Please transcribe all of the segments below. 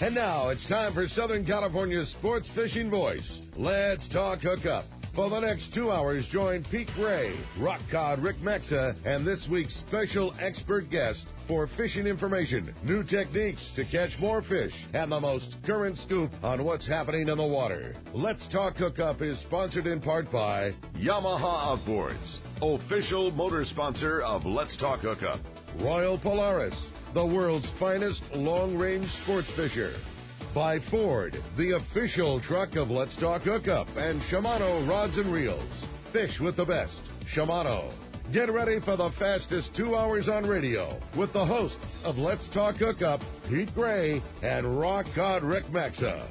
And now it's time for Southern California's sports fishing voice. Let's talk hookup. For the next 2 hours, join Pete Gray, rock cod Rick Maxa, and this week's special expert guest for fishing information, new techniques to catch more fish, and the most current scoop on what's happening in the water. Let's Talk Hookup is sponsored in part by Yamaha Outboards, official motor sponsor of Let's Talk Hookup. Royal Polaris, the world's finest long-range sports fisher. By Ford, the official truck of Let's Talk Hookup, and Shimano Rods and Reels. Fish with the best. Shimano. Get ready for the fastest 2 hours on radio with the hosts of Let's Talk Hookup, Pete Gray and rock cod Rick Maxa.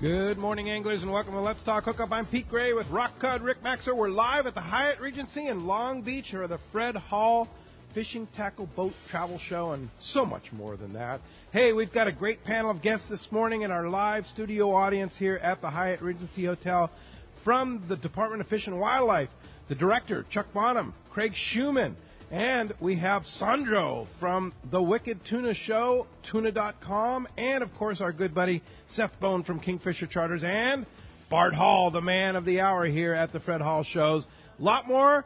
Good morning, anglers, and welcome to Let's Talk Hookup. I'm Pete Gray with rock cod Rick Maxa. We're live at the Hyatt Regency in Long Beach for the Fred Hall Fishing Tackle Boat Travel Show, and so much more than that. Hey, we've got a great panel of guests this morning in our live studio audience here at the Hyatt Regency Hotel. From the Department of Fish and Wildlife, the director, Chuck Bonham, Craig Schumann, and we have Sandro from the Wicked Tuna Show, tuna.com, and, of course, our good buddy Seth Bone from Kingfisher Charters, and Bart Hall, the man of the hour here at the Fred Hall Shows. A lot more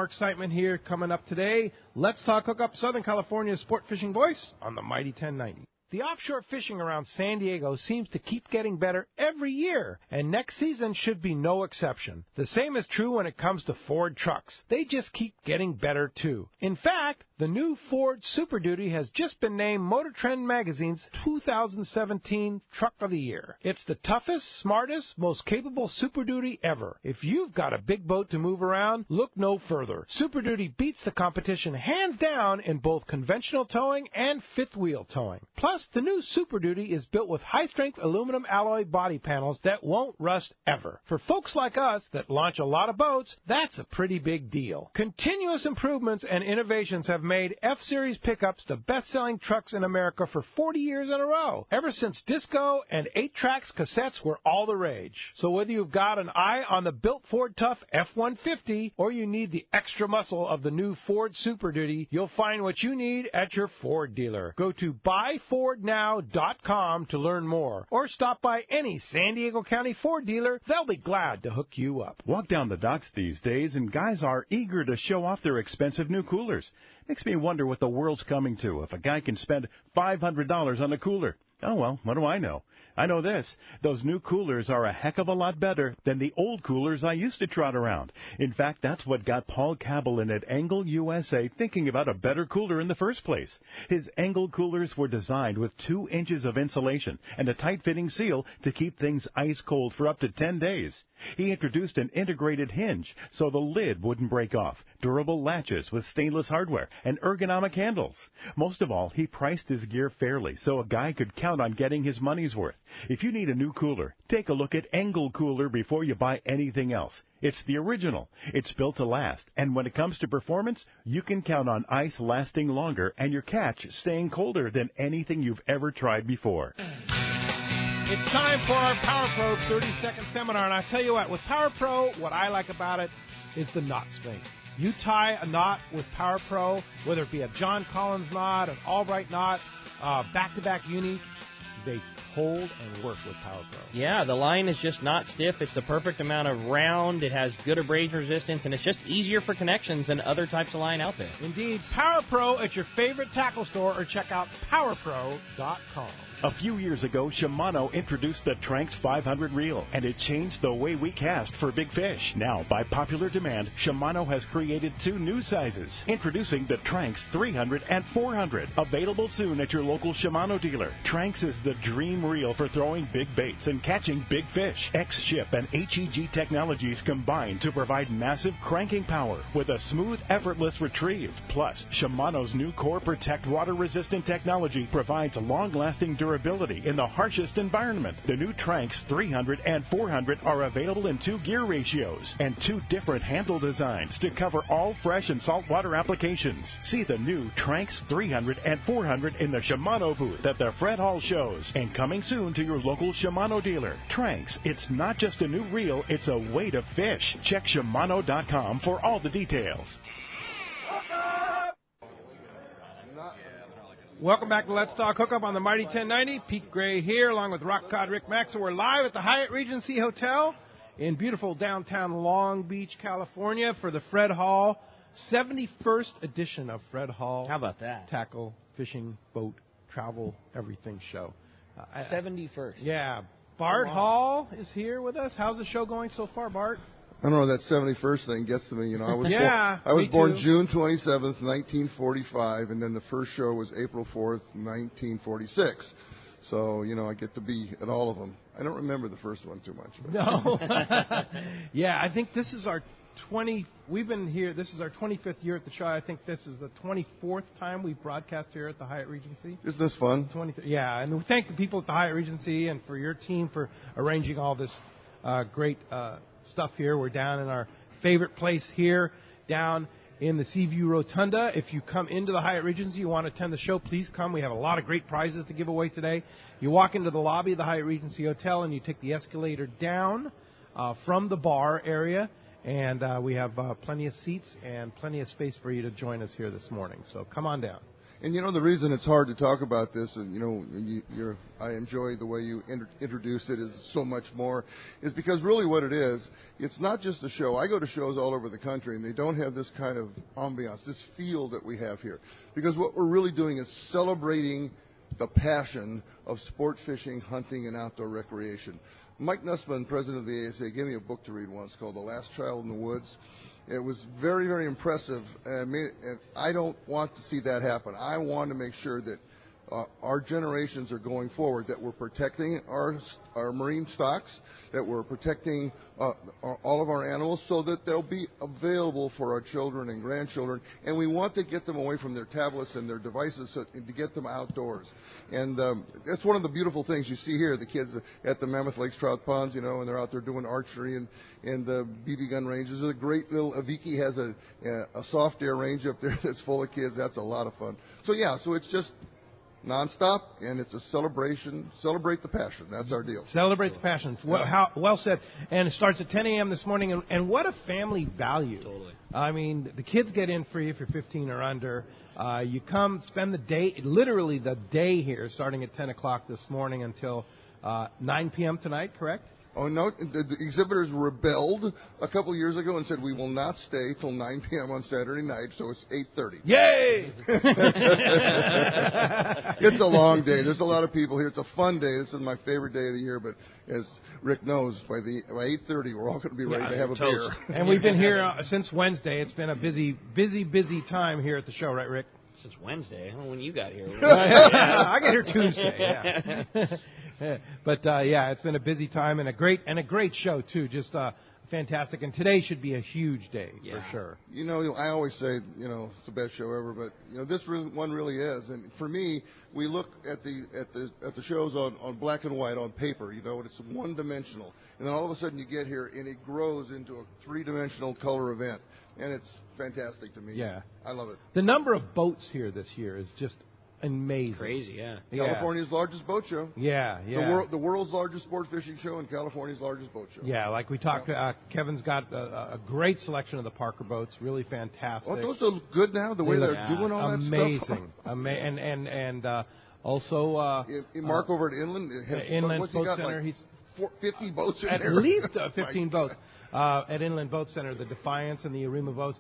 excitement here coming up today. Let's Talk Hookup, Southern California's sport fishing voice on the Mighty 1090. The offshore fishing around San Diego seems to keep getting better every year, and next season should be no exception. The same is true when it comes to Ford trucks. They just keep getting better, too. In fact, the new Ford Super Duty has just been named Motor Trend Magazine's 2017 Truck of the Year. It's the toughest, smartest, most capable Super Duty ever. If you've got a big boat to move around, look no further. Super Duty beats the competition hands down in both conventional towing and fifth wheel towing. Plus, the new Super Duty is built with high-strength aluminum alloy body panels that won't rust ever. For folks like us that launch a lot of boats, that's a pretty big deal. Continuous improvements and innovations have made F-Series pickups the best-selling trucks in America for 40 years in a row, ever since disco and 8-tracks cassettes were all the rage. So whether you've got an eye on the built Ford Tough F-150 or you need the extra muscle of the new Ford Super Duty, you'll find what you need at your Ford dealer. Go to buyfordnow.com to learn more, or stop by any San Diego County Ford dealer. They'll be glad to hook you up. Walk down the docks these days, and guys are eager to show off their expensive new coolers. Makes me wonder what the world's coming to if a guy can spend $500 on a cooler. Oh, well, what do I know? I know this. Those new coolers are a heck of a lot better than the old coolers I used to trot around. In fact, that's what got Paul Cabellin at Engel USA thinking about a better cooler in the first place. His Engel coolers were designed with 2 inches of insulation and a tight-fitting seal to keep things ice cold for up to 10 days. He introduced an integrated hinge so the lid wouldn't break off, durable latches with stainless hardware, and ergonomic handles. Most of all, he priced his gear fairly so a guy could count on getting his money's worth. If you need a new cooler, take a look at Engel Cooler before you buy anything else. It's the original. It's built to last, and when it comes to performance, you can count on ice lasting longer and your catch staying colder than anything you've ever tried before. It's time for our Power Pro 30-second seminar, and I tell you what, with Power Pro, what I like about it is the knot strength. You tie a knot with Power Pro, whether it be a John Collins knot, an Albright knot, back-to-back uni, they hold and work with Power Pro. Yeah, the line is just not stiff. It's the perfect amount of round. It has good abrasion resistance, and it's just easier for connections than other types of line out there. Indeed. Power Pro at your favorite tackle store, or check out PowerPro.com. A few years ago, Shimano introduced the Tranx 500 reel, and it changed the way we cast for big fish. Now, by popular demand, Shimano has created 2 new sizes. Introducing the Tranx 300 and 400, available soon at your local Shimano dealer. Tranx is the dream reel for throwing big baits and catching big fish. X-Ship and HEG technologies combine to provide massive cranking power with a smooth, effortless retrieve. Plus, Shimano's new Core Protect water-resistant technology provides long-lasting durability in the harshest environment. The new Tranx 300 and 400 are available in 2 gear ratios and 2 different handle designs to cover all fresh and saltwater applications. See the new Tranx 300 and 400 in the Shimano booth at the Fred Hall shows, and coming soon to your local Shimano dealer. Tranx, it's not just a new reel, it's a way to fish. Check Shimano.com for all the details. Welcome back to Let's Talk Hookup on the Mighty 1090. Pete Gray here, along with Rock God Rick Maxa. We're live at the Hyatt Regency Hotel in beautiful downtown Long Beach, California, for the Fred Hall 71st edition of Fred Hall. How about that? Tackle, fishing, boat, travel, everything show. 71st. Yeah. Bart Hall is here with us. How's the show going so far, Bart? I don't know, that 71st thing gets to me. You know, I was me born too. June 27th, 1945, and then the first show was April 4th, 1946. So, you know, I get to be at all of them. I don't remember the first one too much. But. No. Yeah, I think this is our we've been here, this is our 25th year at the show. I think this is the 24th time we've broadcast here at the Hyatt Regency. Isn't this fun? Yeah, and we thank the people at the Hyatt Regency and for your team for arranging all this great stuff here. We're down in our favorite place here, down in the Seaview Rotunda. If you come into the Hyatt Regency, you want to attend the show, please come. We have a lot of great prizes to give away today. You walk into the lobby of the Hyatt Regency Hotel and you take the escalator down from the bar area, and we have plenty of seats and plenty of space for you to join us here this morning. So come on down. And, you know, the reason it's hard to talk about this, and, you know, I enjoy the way you introduce it, is so much more, is because really what it is, it's not just a show. I go to shows all over the country, and they don't have this kind of ambiance, this feel that we have here. Because what we're really doing is celebrating the passion of sport fishing, hunting, and outdoor recreation. Mike Nussbaum, president of the ASA, gave me a book to read once called The Last Child in the Woods. It was very, very impressive, and I don't want to see that happen. I want to make sure that our generations are going forward, that we're protecting our marine stocks, that we're protecting all of our animals so that they'll be available for our children and grandchildren, and we want to get them away from their tablets and their devices to get them outdoors. And that's one of the beautiful things you see here, the kids at the Mammoth Lakes Trout Ponds, you know, and they're out there doing archery and the BB gun ranges. There's a great little, Aviki has a soft air range up there that's full of kids. That's a lot of fun. So, yeah, so it's just nonstop, and it's a celebration. Celebrate the passion. That's our deal. Celebrate the passion. Well said. And it starts at 10 a.m. this morning, and what a family value. Totally. I mean, the kids get in free if you're 15 or under. You come, spend the day, literally the day here, starting at 10 o'clock this morning until 9 p.m. tonight, correct? Oh, no, the exhibitors rebelled a couple of years ago and said we will not stay till 9 p.m. on Saturday night, so it's 8:30. Yay! It's a long day. There's a lot of people here. It's a fun day. This is my favorite day of the year, but as Rick knows, by 8:30, we're all going to be ready to have a beer. And we've been here since Wednesday. It's been a busy time here at the show, right, Rick? Since Wednesday. I don't know when you got here. I got here Tuesday. Yeah. But yeah, it's been a busy time and a great show too. Just fantastic. And today should be a huge day for sure. You know, I always say, you know, it's the best show ever, but you know, this one really is. And for me, we look at the shows on black and white on paper. You know, and it's one-dimensional, and then all of a sudden you get here and it grows into a three-dimensional color event, and it's fantastic to me. Yeah, I love it. The number of boats here this year is just amazing. Crazy, yeah. California's largest boat show. Yeah. The world's largest sport fishing show and California's largest boat show. Yeah, like we talked, Kevin's got a great selection of the Parker boats, really fantastic. Oh, those are good now, the way they're doing all that stuff. Amazing. And also... Mark over at Inland. Inland Boat Center. Like 50 boats in at there. At least 15 boats. At Inland Boat Center, the Defiance and the Arima boats.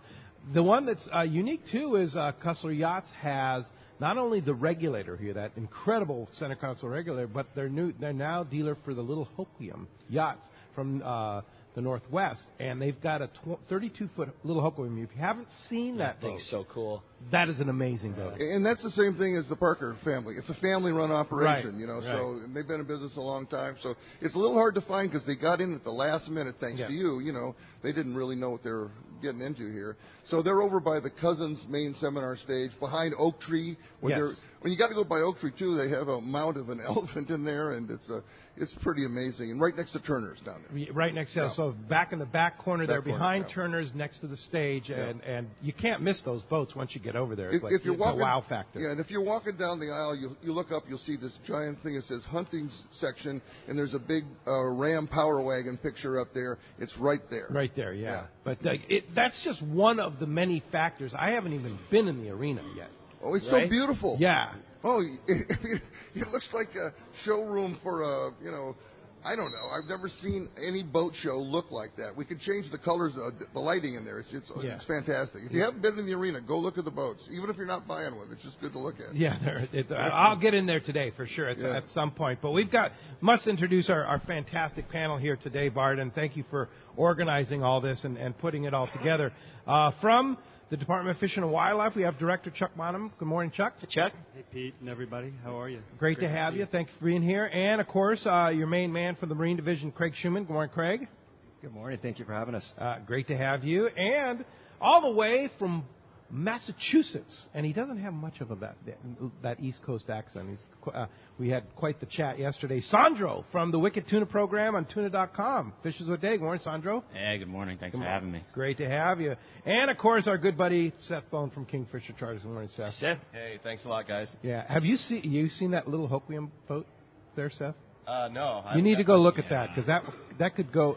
The one that's unique, too, is Cussler Yachts has not only the Regulator here, that incredible center console Regulator, but they're now dealer for the Little Hoquiam yachts from the Northwest, and they've got a 32-foot Little Hoquiam. If you haven't seen that boat, thing's so cool. That is an amazing boat. And that's the same thing as the Parker family. It's a family-run operation, right. you know. Right. So and they've been in business a long time. So it's a little hard to find because they got in at the last minute, thanks to you. You know, they didn't really know what they were getting into here. So they're over by the Cousins main seminar stage behind Oak Tree. When you got to go by Oak Tree too, they have a mount of an elephant in there, and it's pretty amazing. And right next to Turner's down there. Right next to so back in the back corner there, behind Turner's, next to the stage, and you can't miss those boats once you get over there. It's if you're walking, a wow factor. Yeah, and if you're walking down the aisle, you look up, you'll see this giant thing that says hunting section, and there's a big Ram Power Wagon picture up there. It's right there. Right there, yeah. But that's just one of the many factors. I haven't even been in the arena yet. Oh, it's so beautiful. Yeah. Oh, it looks like a showroom for a, I don't know. I've never seen any boat show look like that. We could change the colors, the lighting in there. It's fantastic. If you haven't been in the arena, go look at the boats. Even if you're not buying one, it's just good to look at. Yeah, I'll get in there today for sure at some point. But must introduce our fantastic panel here today, Bart, and thank you for organizing all this and putting it all together. From the Department of Fish and Wildlife, we have Director Chuck Bonham. Good morning, Chuck. Hey, Chuck. Hey, Pete and everybody. How are you? Great to have you. Thanks for being here. And, of course, your main man from the Marine Division, Craig Schumann. Good morning, Craig. Good morning. Thank you for having us. Great to have you. And all the way from Massachusetts, and he doesn't have much of that East Coast accent. We had quite the chat yesterday. Sandro from the Wicked Tuna program on tuna.com. Fishes with Day. Good morning, Sandro. Hey, good morning. Thanks for having me. Great to have you. And, of course, our good buddy Seth Bone from Kingfisher Charters. Good morning, Seth. Seth. Hey, thanks a lot, guys. Yeah. Have you seen that little Hoquiam boat there, Seth? No. You need to go look at that, because that could go.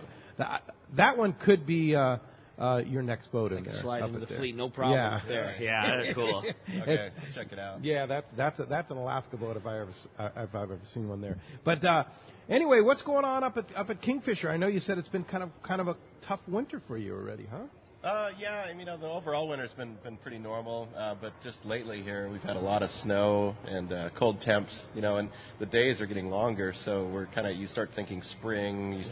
That one could be your next boat in there. Slide into the fleet, no problem. There. Yeah, that's cool. Okay, check it out. Yeah, that's an Alaska boat if I've ever seen one there. But anyway, what's going on up at Kingfisher? I know you said it's been kind of a tough winter for you already, huh? Yeah, I mean, the overall winter's been pretty normal, but just lately here we've had a lot of snow and cold temps, and the days are getting longer, so you start thinking spring,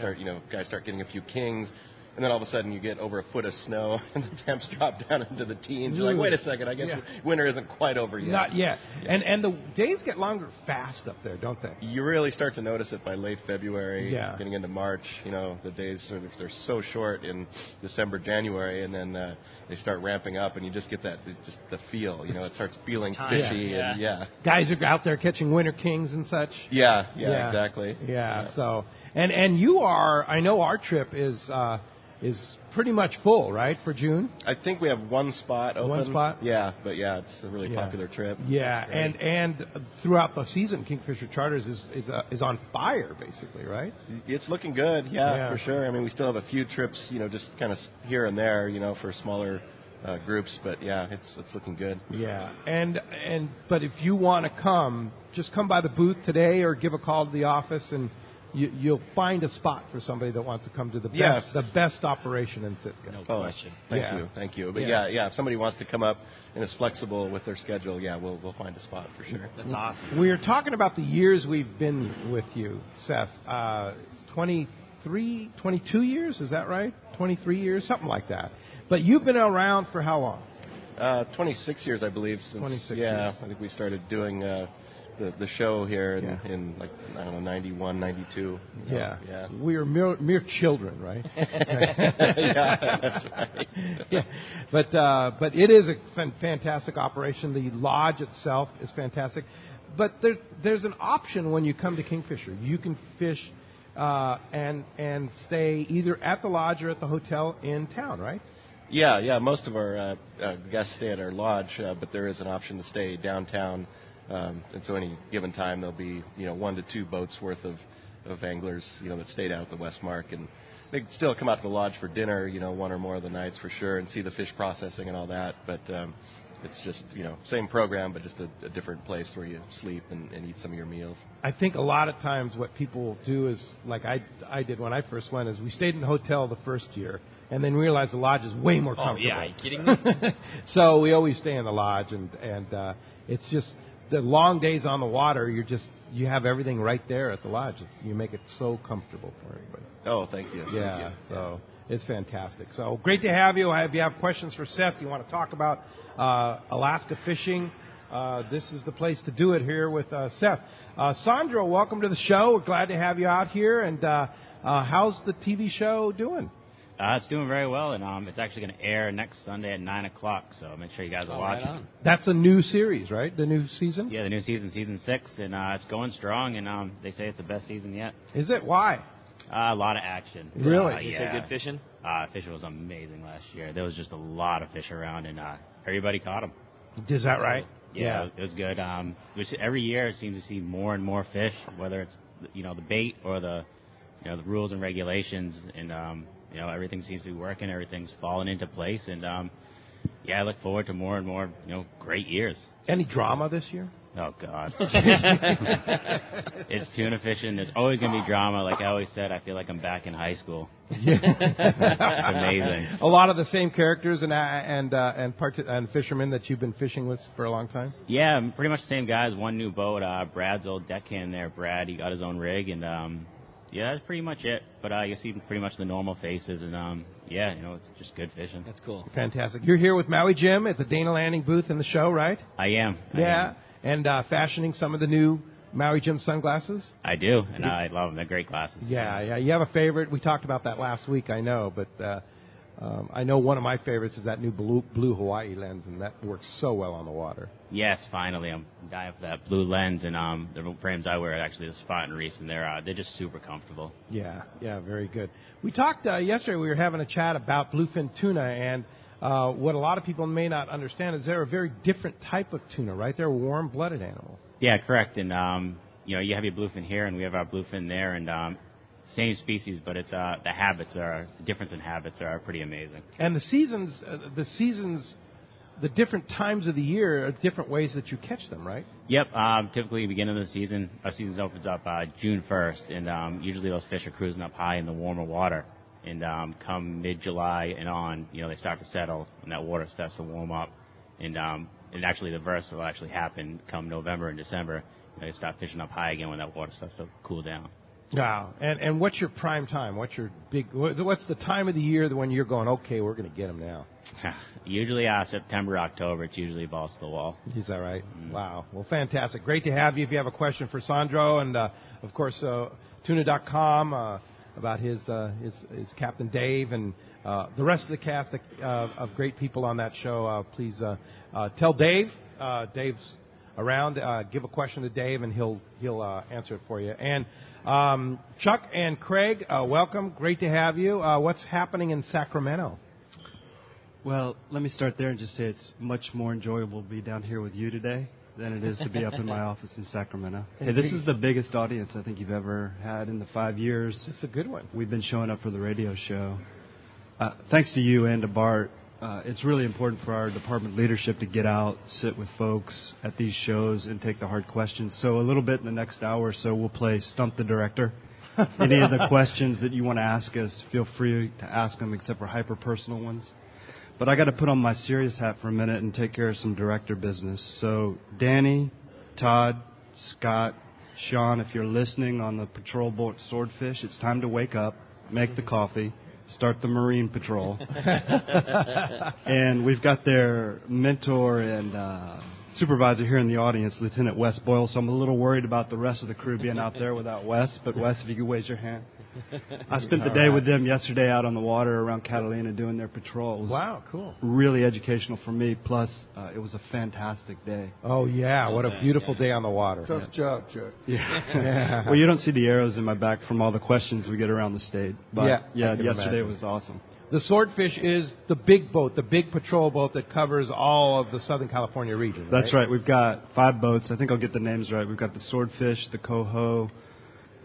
guys start getting a few kings. And then all of a sudden you get over a foot of snow and the temps drop down into the teens. You're like, wait a second, I guess winter isn't quite over yet. Not yet. And the days get longer fast up there, don't they? You really start to notice it by late February, getting into March. The days they're so short in December, January, and then they start ramping up, and you just get the feel. It starts feeling fishy. And guys are out there catching winter kings and such. Yeah, exactly. Yeah. So and you are. I know our trip is pretty much full, right, for June? I think we have one spot open. One spot? Yeah, but it's a really popular trip. Yeah, and throughout the season, Kingfisher Charters is on fire, basically, right? It's looking good, for sure. I mean, we still have a few trips, just kind of here and there, for smaller groups, but it's looking good. Yeah, but if you want to come, just come by the booth today or give a call to the office and you'll find a spot for somebody that wants to come to the best operation in Sitka. No question. Thank you. But if somebody wants to come up and is flexible with their schedule, we'll find a spot for sure. That's awesome. We were talking about the years we've been with you, Seth. 22 years, is that right? 23 years, something like that. But you've been around for how long? 26 years, I believe. 26 years. I think we started doing the show here in 91, 92. Yeah. We were mere children, right? That's right. But it is a fantastic operation. The lodge itself is fantastic. But there's an option when you come to Kingfisher. You can fish and stay either at the lodge or at the hotel in town, right? Yeah. Most of our guests stay at our lodge, but there is an option to stay downtown. And so any given time there'll be 1 to 2 boats worth of anglers that stayed out at the Westmark, and they can still come out to the lodge for dinner 1 or more of the nights for sure, and see the fish processing and all that. But it's just same program, but just a different place where you sleep and eat some of your meals. I think a lot of times what people do is like I did when I first went is we stayed in the hotel the first year and then realized the lodge is way more comfortable. Oh yeah, are you kidding me? So we always stay in the lodge, and it's just the long days on the water. You have everything right there at the lodge. You make it so comfortable for everybody. Oh, thank you. Yeah, so it's fantastic. So great to have you. If you have questions for Seth, you want to talk about Alaska fishing, this is the place to do it here with Seth. Sandro, welcome to the show. We're glad to have you out here. And how's the TV show doing? It's doing very well, and it's actually going to air next Sunday at 9 o'clock, so make sure you guys are watching. Right, that's a new series, right? The new season? Yeah, the new season, season 6, and it's going strong, and they say it's the best season yet. Is it? Why? A lot of action. Really? You say good fishing? Fishing was amazing last year. There was just a lot of fish around, and everybody caught them. Is that right? Yeah, it was good. Every year it seems to see more and more fish, whether it's the bait or the the rules and regulations, and everything seems to be working. Everything's falling into place, and I look forward to more and more great years. Any drama this year? Oh, God. It's tuna fishing. There's always going to be drama. Like I always said, I feel like I'm back in high school. It's amazing. A lot of the same characters and fishermen that you've been fishing with for a long time? Yeah, pretty much the same guys. One new boat. Brad's old deckhand there. Brad, he got his own rig. And, yeah, that's pretty much it. But I guess even pretty much the normal faces. And, yeah, it's just good fishing. That's cool. Fantastic. You're here with Maui Jim at the Dana Landing booth in the show, right? I am. Yeah. And fashioning some of the new Maui Jim sunglasses? I do, and I love them. They're great glasses. Yeah. You have a favorite? We talked about that last week, I know, but I know one of my favorites is that new blue Hawaii lens, and that works so well on the water. Yes, finally. I'm dying for that blue lens, and the frames I wear are actually the Spot and Reefs, and they're just super comfortable. Yeah, very good. We talked yesterday, we were having a chat about bluefin tuna, and what a lot of people may not understand is they're a very different type of tuna, right? They're a warm-blooded animal. Yeah, correct. And, you have your bluefin here, and we have our bluefin there, and same species, but it's the difference in habits are pretty amazing. And the seasons, the different times of the year are different ways that you catch them, right? Yep. Typically, beginning of the season, our season opens up June 1st, and usually those fish are cruising up high in the warmer water. And come mid-July and on, they start to settle, and that water starts to warm up. And actually, the verse will actually happen come November and December. You start fishing up high again when that water starts to cool down. Wow. And what's your prime time? What's the time of the year when you're going, okay, we're going to get them now? Usually September, October. It's usually balls to the wall. Is that right? Mm. Wow. Well, fantastic. Great to have you. If you have a question for Sandro, and, of course, tuna.com, about his Captain Dave and the rest of the cast of great people on that show. Please tell Dave. Dave's around. Give a question to Dave, and he'll answer it for you. And Chuck and Craig, welcome. Great to have you. What's happening in Sacramento? Well, let me start there and just say it's much more enjoyable to be down here with you today than it is to be up in my office in Sacramento. Hey, this is the biggest audience I think you've ever had in the 5 years. This is a good one. We've been showing up for the radio show. Thanks to you and to Bart, it's really important for our department leadership to get out, sit with folks at these shows, and take the hard questions. So a little bit in the next hour or so, we'll play Stump the Director. Any of the questions that you want to ask us, feel free to ask them, except for hyper-personal ones. But I got to put on my serious hat for a minute and take care of some director business. So Danny, Todd, Scott, Sean, if you're listening on the patrol boat Swordfish, it's time to wake up, make the coffee, start the Marine Patrol. And we've got their mentor and supervisor here in the audience, Lieutenant Wes Boyle, so I'm a little worried about the rest of the crew being out there without Wes. But Wes, if you could raise your hand. I spent the day with them yesterday out on the water around Catalina doing their patrols. Wow, cool. Really educational for me, plus it was a fantastic day. Oh, yeah, what a beautiful day on the water. Tough job, Chuck. Yeah. Well, you don't see the arrows in my back from all the questions we get around the state. But yesterday was awesome. The Swordfish is the big boat, the big patrol boat that covers all of the Southern California region, right? That's right. We've got 5 boats. I think I'll get the names right. We've got the Swordfish, the Coho,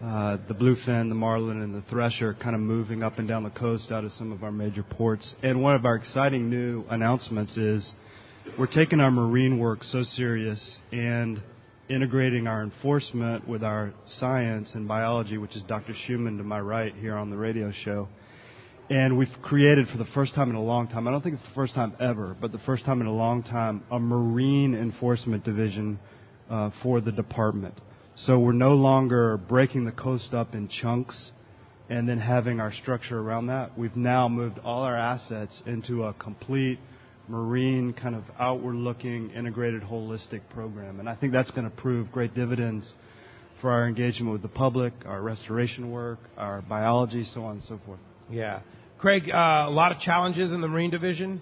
the Bluefin, the Marlin, and the Thresher kind of moving up and down the coast out of some of our major ports. And one of our exciting new announcements is we're taking our marine work so serious and integrating our enforcement with our science and biology, which is Dr. Schumann to my right here on the radio show. And we've created for the first time in a long time, I don't think it's the first time ever, but the first time in a long time, a marine enforcement division for the department. So we're no longer breaking the coast up in chunks and then having our structure around that. We've now moved all our assets into a complete marine kind of outward-looking, integrated, holistic program. And I think that's going to prove great dividends for our engagement with the public, our restoration work, our biology, so on and so forth. Yeah. Craig, a lot of challenges in the Marine Division?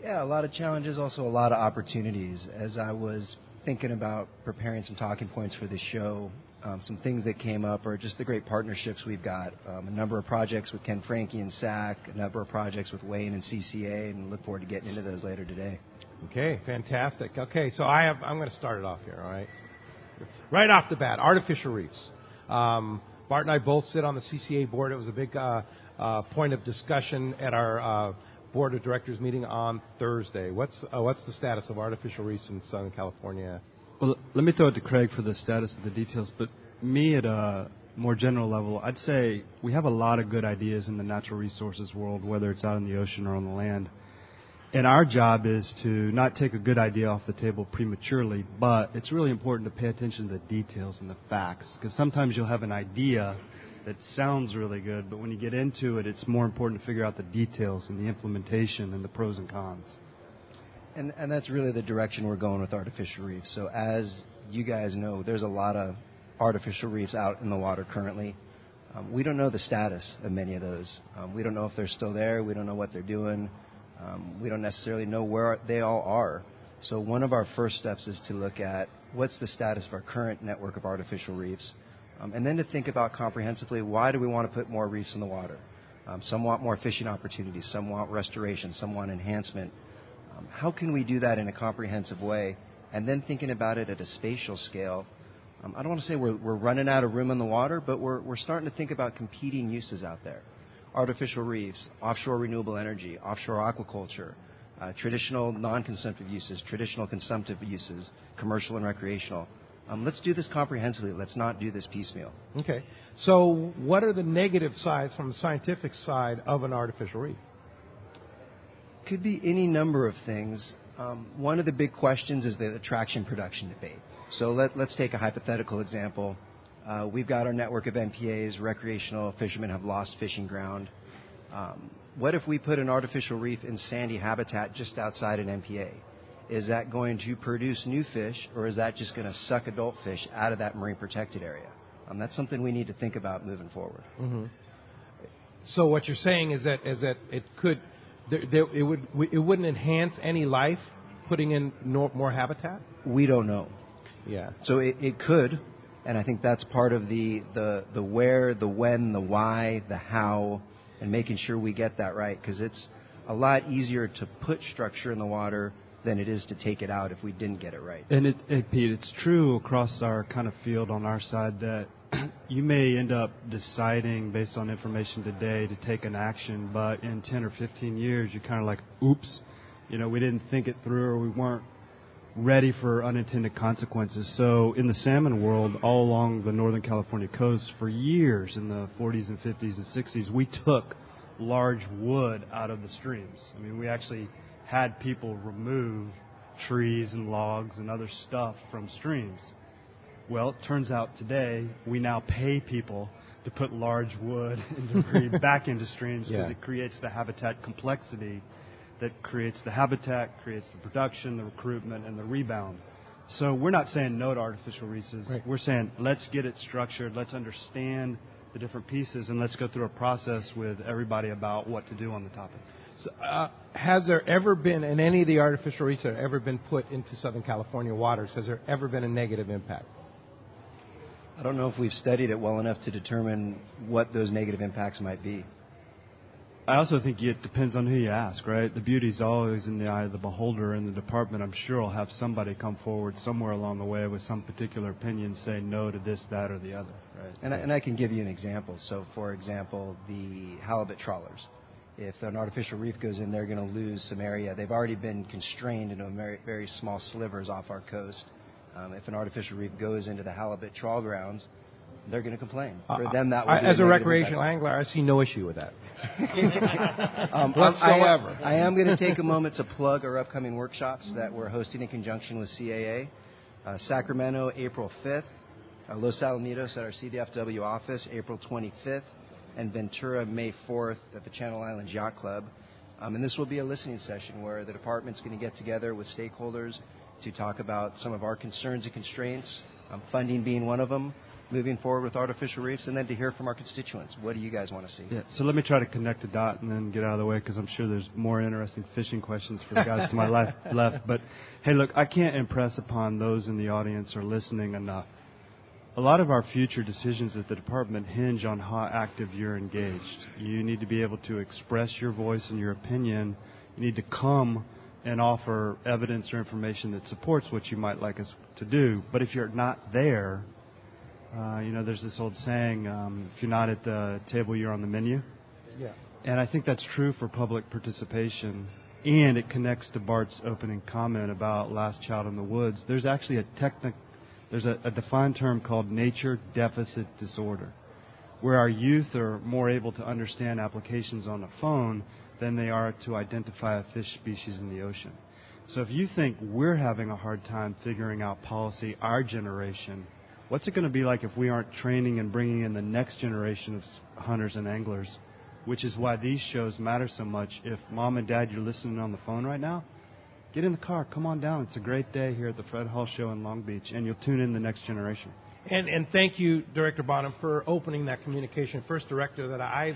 Yeah, a lot of challenges, also a lot of opportunities. As I was thinking about preparing some talking points for this show, some things that came up are just the great partnerships we've got. A number of projects with Ken Franke and SAC, a number of projects with Wayne and CCA, and look forward to getting into those later today. Okay, fantastic. Okay, so I'm going to start it off here, all right? Right off the bat, artificial reefs. Bart and I both sit on the CCA board. It was a big point of discussion at our board of directors meeting on Thursday. What's the status of artificial reefs in Southern California? Well, let me throw it to Craig for the status of the details, but me at a more general level, I'd say we have a lot of good ideas in the natural resources world, whether it's out in the ocean or on the land. And our job is to not take a good idea off the table prematurely, but it's really important to pay attention to the details and the facts, because sometimes you'll have an idea that sounds really good, but when you get into it, it's more important to figure out the details and the implementation and the pros and cons. And that's really the direction we're going with artificial reefs. So as you guys know, there's a lot of artificial reefs out in the water currently. We don't know the status of many of those. We don't know if they're still there. We don't know what they're doing. We don't necessarily know where they all are. So one of our first steps is to look at what's the status of our current network of artificial reefs, and then to think about comprehensively, why do we want to put more reefs in the water? Some want more fishing opportunities. Some want restoration. Some want enhancement. How can we do that in a comprehensive way? And then thinking about it at a spatial scale. I don't want to say we're running out of room in the water, but we're starting to think about competing uses out there. Artificial reefs, offshore renewable energy, offshore aquaculture, traditional non-consumptive uses, traditional consumptive uses, commercial and recreational. Let's do this comprehensively. Let's not do this piecemeal. Okay. So what are the negative sides from the scientific side of an artificial reef? Could be any number of things. One of the big questions is the attraction production debate. So let's take a hypothetical example. We've got our network of NPAs. Recreational fishermen have lost fishing ground. What if we put an artificial reef in sandy habitat just outside an NPA? Is that going to produce new fish, or is that just going to suck adult fish out of that marine protected area? That's something we need to think about moving forward. Mm-hmm. So what you're saying is that it could, it wouldn't enhance any life putting in more habitat? We don't know. Yeah. So it could. And I think that's part of the where, the when, the why, the how, and making sure we get that right. Because it's a lot easier to put structure in the water than it is to take it out if we didn't get it right. And Pete, it's true across our kind of field on our side that you may end up deciding based on information today to take an action, but in 10 or 15 years, you're kind of like, oops, we didn't think it through, or we weren't ready for unintended consequences. So in the salmon world, all along the Northern California coast, for years in the 40s and 50s and 60s, we took large wood out of the streams. I mean, we actually had people remove trees and logs and other stuff from streams. Well, it turns out today we now pay people to put large wood and debris back into streams because it creates the habitat complexity that creates the habitat, creates the production, the recruitment, and the rebound. So we're not saying no to artificial reefs. Right. We're saying let's get it structured, let's understand the different pieces, and let's go through a process with everybody about what to do on the topic. So, has there ever been, in any of the artificial reefs that have ever been put into Southern California waters, has there ever been a negative impact? I don't know if we've studied it well enough to determine what those negative impacts might be. I also think it depends on who you ask, right? The beauty's always in the eye of the beholder, and the department, I'm sure, will have somebody come forward somewhere along the way with some particular opinion, say no to this, that, or the other, right? And I can give you an example. So, for example, the halibut trawlers. If an artificial reef goes in, they're going to lose some area. They've already been constrained into very, very small slivers off our coast. If an artificial reef goes into the halibut trawl grounds, they're going to complain. For them, that would be as a recreational angler, I see no issue with that. Whatsoever. I am going to take a moment to plug our upcoming workshops that we're hosting in conjunction with CAA. Sacramento, April 5th. Los Alamitos at our CDFW office, April 25th. And Ventura, May 4th at the Channel Islands Yacht Club. And this will be a listening session where the department's going to get together with stakeholders to talk about some of our concerns and constraints, funding being one of them, moving forward with artificial reefs, and then to hear from our constituents. What do you guys want to see? Yeah, so let me try to connect the dot and then get out of the way, because I'm sure there's more interesting fishing questions for the guys to my left. But, hey, look, I can't impress upon those in the audience or listening enough. A lot of our future decisions at the department hinge on how active you're engaged. You need to be able to express your voice and your opinion. You need to come and offer evidence or information that supports what you might like us to do. But if you're not there, there's this old saying, if you're not at the table, you're on the menu. Yeah. And I think that's true for public participation. and it connects to Bart's opening comment about Last Child in the Woods. There's actually a defined term called nature deficit disorder, where our youth are more able to understand applications on the phone than they are to identify a fish species in the ocean. So if you think we're having a hard time figuring out policy, our generation, what's it going to be like if we aren't training and bringing in the next generation of hunters and anglers, which is why these shows matter so much. If Mom and Dad, you're listening on the phone right now, get in the car, come on down. It's a great day here at the Fred Hall Show in Long Beach, and you'll tune in the next generation. And thank you, Director Bonham, for opening that communication. First director that I've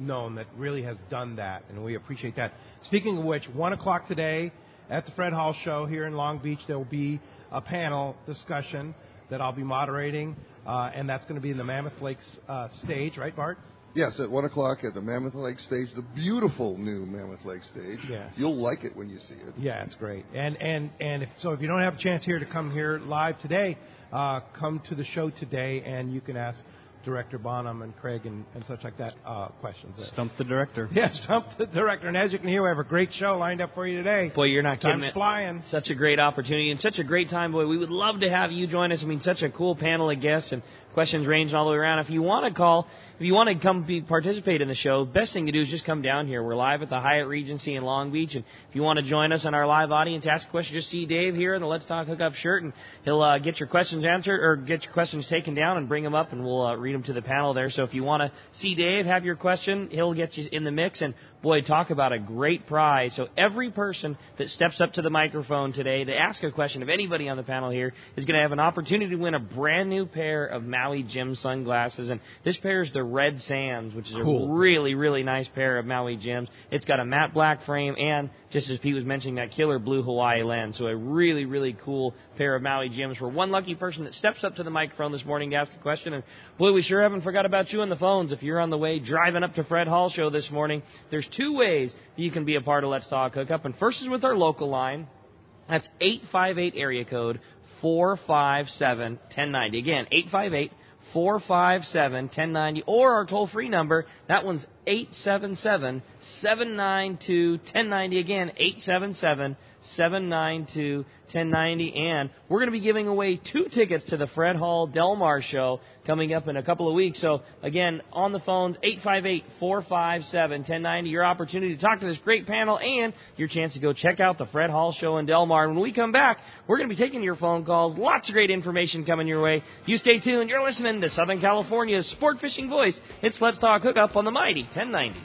known that really has done that, and we appreciate that. Speaking of which, 1 o'clock today at the Fred Hall Show here in Long Beach, there will be a panel discussion that I'll be moderating, and that's going to be in the Mammoth Lakes stage, right, Bart? Yes, at 1 o'clock at the Mammoth Lake stage, the beautiful new Mammoth Lake stage. Yes. You'll like it when you see it. Yeah, it's great. And if you don't have a chance here to come here live today, come to the show today, and you can ask Director Bonham and Craig and such like that questions. Stump the director. Yeah, stump the director. And as you can hear, we have a great show lined up for you today. Boy, you're not kidding. Time's flying. Such a great opportunity and such a great time, boy. We would love to have you join us. I mean, such a cool panel of guests and questions ranging all the way around. If you want to call, if you want to come participate in the show, best thing to do is just come down here. We're live at the Hyatt Regency in Long Beach, and if you want to join us in our live audience, ask a question, just see Dave here in the Let's Talk Hookup shirt, and he'll get your questions answered or get your questions taken down and bring them up, and we'll read them to the panel there. So if you want to see Dave, have your question, he'll get you in the mix, and boy, talk about a great prize. So every person that steps up to the microphone today to ask a question of anybody on the panel here is going to have an opportunity to win a brand new pair of Maui Jim sunglasses. And this pair is the Red Sands, which is a really, really nice pair of Maui Jims. It's got a matte black frame and, just as Pete was mentioning, that killer blue Hawaii lens. So a really, really cool pair of Maui Jims for one lucky person that steps up to the microphone this morning to ask a question. And boy, we sure haven't forgot about you on the phones. If you're on the way driving up to Fred Hall Show this morning, there's two ways you can be a part of Let's Talk Hookup. And first is with our local line. That's 858 area code 457-1090. Again, 858-457-1090. Or our toll-free number, that one's 877-792-1090. Again, 877-792-1090. And we're going to be giving away 2 tickets to the Fred Hall Del Mar show coming up in a couple of weeks. So, again, on the phones, 858-457-1090. Your opportunity to talk to this great panel and your chance to go check out the Fred Hall show in Del Mar. When we come back, we're going to be taking your phone calls. Lots of great information coming your way. You stay tuned. You're listening to Southern California's sport fishing voice. It's Let's Talk Hookup on the mighty 1090.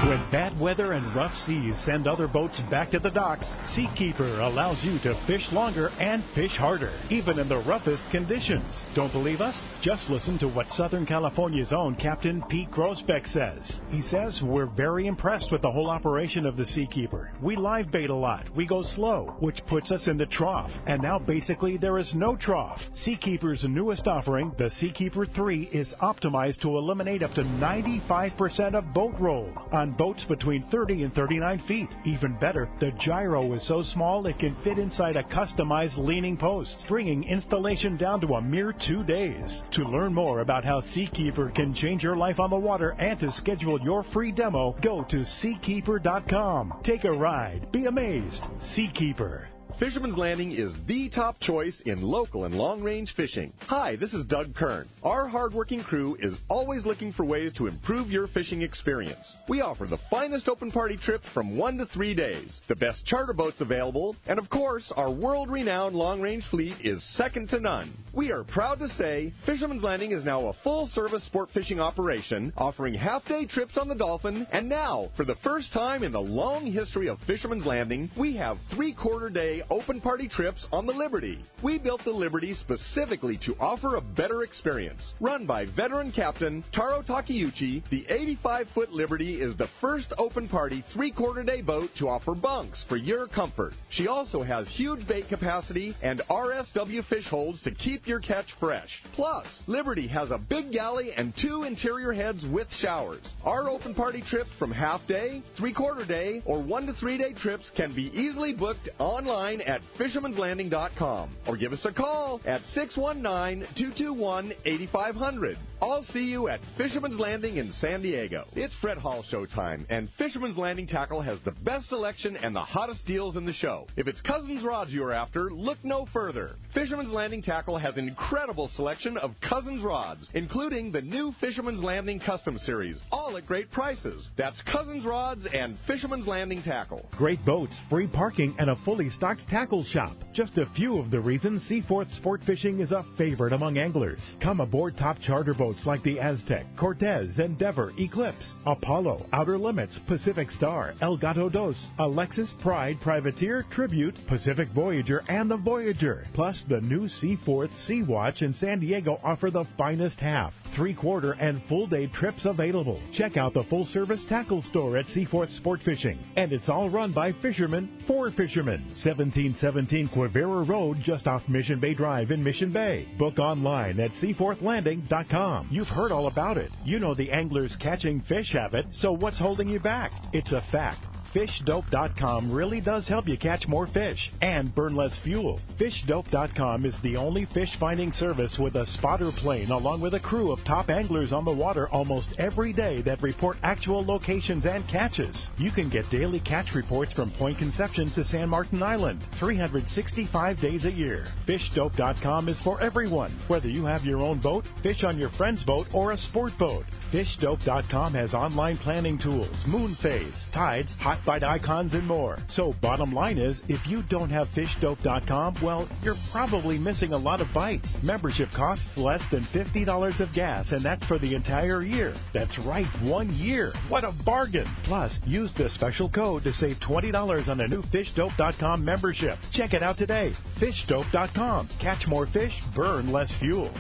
When bad weather and rough seas send other boats back to the docks, Seakeeper allows you to fish longer and fish harder, even in the roughest conditions. Don't believe us? Just listen to what Southern California's own Captain Pete Grosbeck says. He says, we're very impressed with the whole operation of the Seakeeper. We live bait a lot. We go slow, which puts us in the trough. And now basically there is no trough. Seakeeper's newest offering, the Seakeeper 3, is optimized to eliminate up to 95% of boat roll on boats between 30 and 39 feet. Even better, the gyro is so small it can fit inside a customized leaning post, bringing installation down to a mere 2 days. To learn more about how Seakeeper can change your life on the water and to schedule your free demo, go to Seakeeper.com. Take a ride. Be amazed. Seakeeper. Fisherman's Landing is the top choice in local and long-range fishing. Hi, this is Doug Kern. Our hardworking crew is always looking for ways to improve your fishing experience. We offer the finest open party trips from 1 to 3 days, the best charter boats available, and of course, our world-renowned long-range fleet is second to none. We are proud to say Fisherman's Landing is now a full-service sport fishing operation, offering half-day trips on the Dolphin, and now, for the first time in the long history of Fisherman's Landing, we have 3/4-day open party trips on the Liberty. We built the Liberty specifically to offer a better experience. Run by veteran captain Taro Takeuchi, the 85-foot Liberty is the first open party 3/4-day boat to offer bunks for your comfort. She also has huge bait capacity and RSW fish holds to keep your catch fresh. Plus, Liberty has a big galley and 2 interior heads with showers. Our open party trips from half-day, 3/4-day, or 1 to 3 day trips can be easily booked online at fishermanslanding.com or give us a call at 619-221-8500. I'll see you at Fisherman's Landing in San Diego. It's Fred Hall showtime, and Fisherman's Landing Tackle has the best selection and the hottest deals in the show. If it's Cousins rods you're after, look no further. Fisherman's Landing Tackle has an incredible selection of Cousins rods, including the new Fisherman's Landing Custom Series, all at great prices. That's Cousins rods and Fisherman's Landing Tackle. Great boats, free parking, and a fully stocked tackle shop. Just a few of the reasons Seaforth Sport Fishing is a favorite among anglers. Come aboard top charter boats like the Aztec, Cortez, Endeavor, Eclipse, Apollo, Outer Limits, Pacific Star, El Gato Dos, Alexis, Pride, Privateer, Tribute, Pacific Voyager, and the Voyager. Plus, the new Seaforth Sea Watch in San Diego offer the finest half, 3/4, and full-day trips available. Check out the full-service tackle store at Seaforth Sport Fishing. And it's all run by fishermen for fishermen. 1717 Quivira Road, just off Mission Bay Drive in Mission Bay. Book online at seaforthlanding.com. You've heard all about it. You know the angler's catching fish habit, so what's holding you back? It's a fact. FishDope.com really does help you catch more fish and burn less fuel. FishDope.com is the only fish finding service with a spotter plane along with a crew of top anglers on the water almost every day that report actual locations and catches. You can get daily catch reports from Point Conception to San Martin Island, 365 days a year. FishDope.com is for everyone, whether you have your own boat, fish on your friend's boat, or a sport boat. FishDope.com has online planning tools, moon phase, tides, hot bite icons, and more. So bottom line is, if you don't have FishDope.com, well, you're probably missing a lot of bites. Membership costs less than $50 of gas, and that's for the entire year. That's right, 1 year. What a bargain. Plus, use the special code to save $20 on a new FishDope.com membership. Check it out today. FishDope.com. Catch more fish, burn less fuel.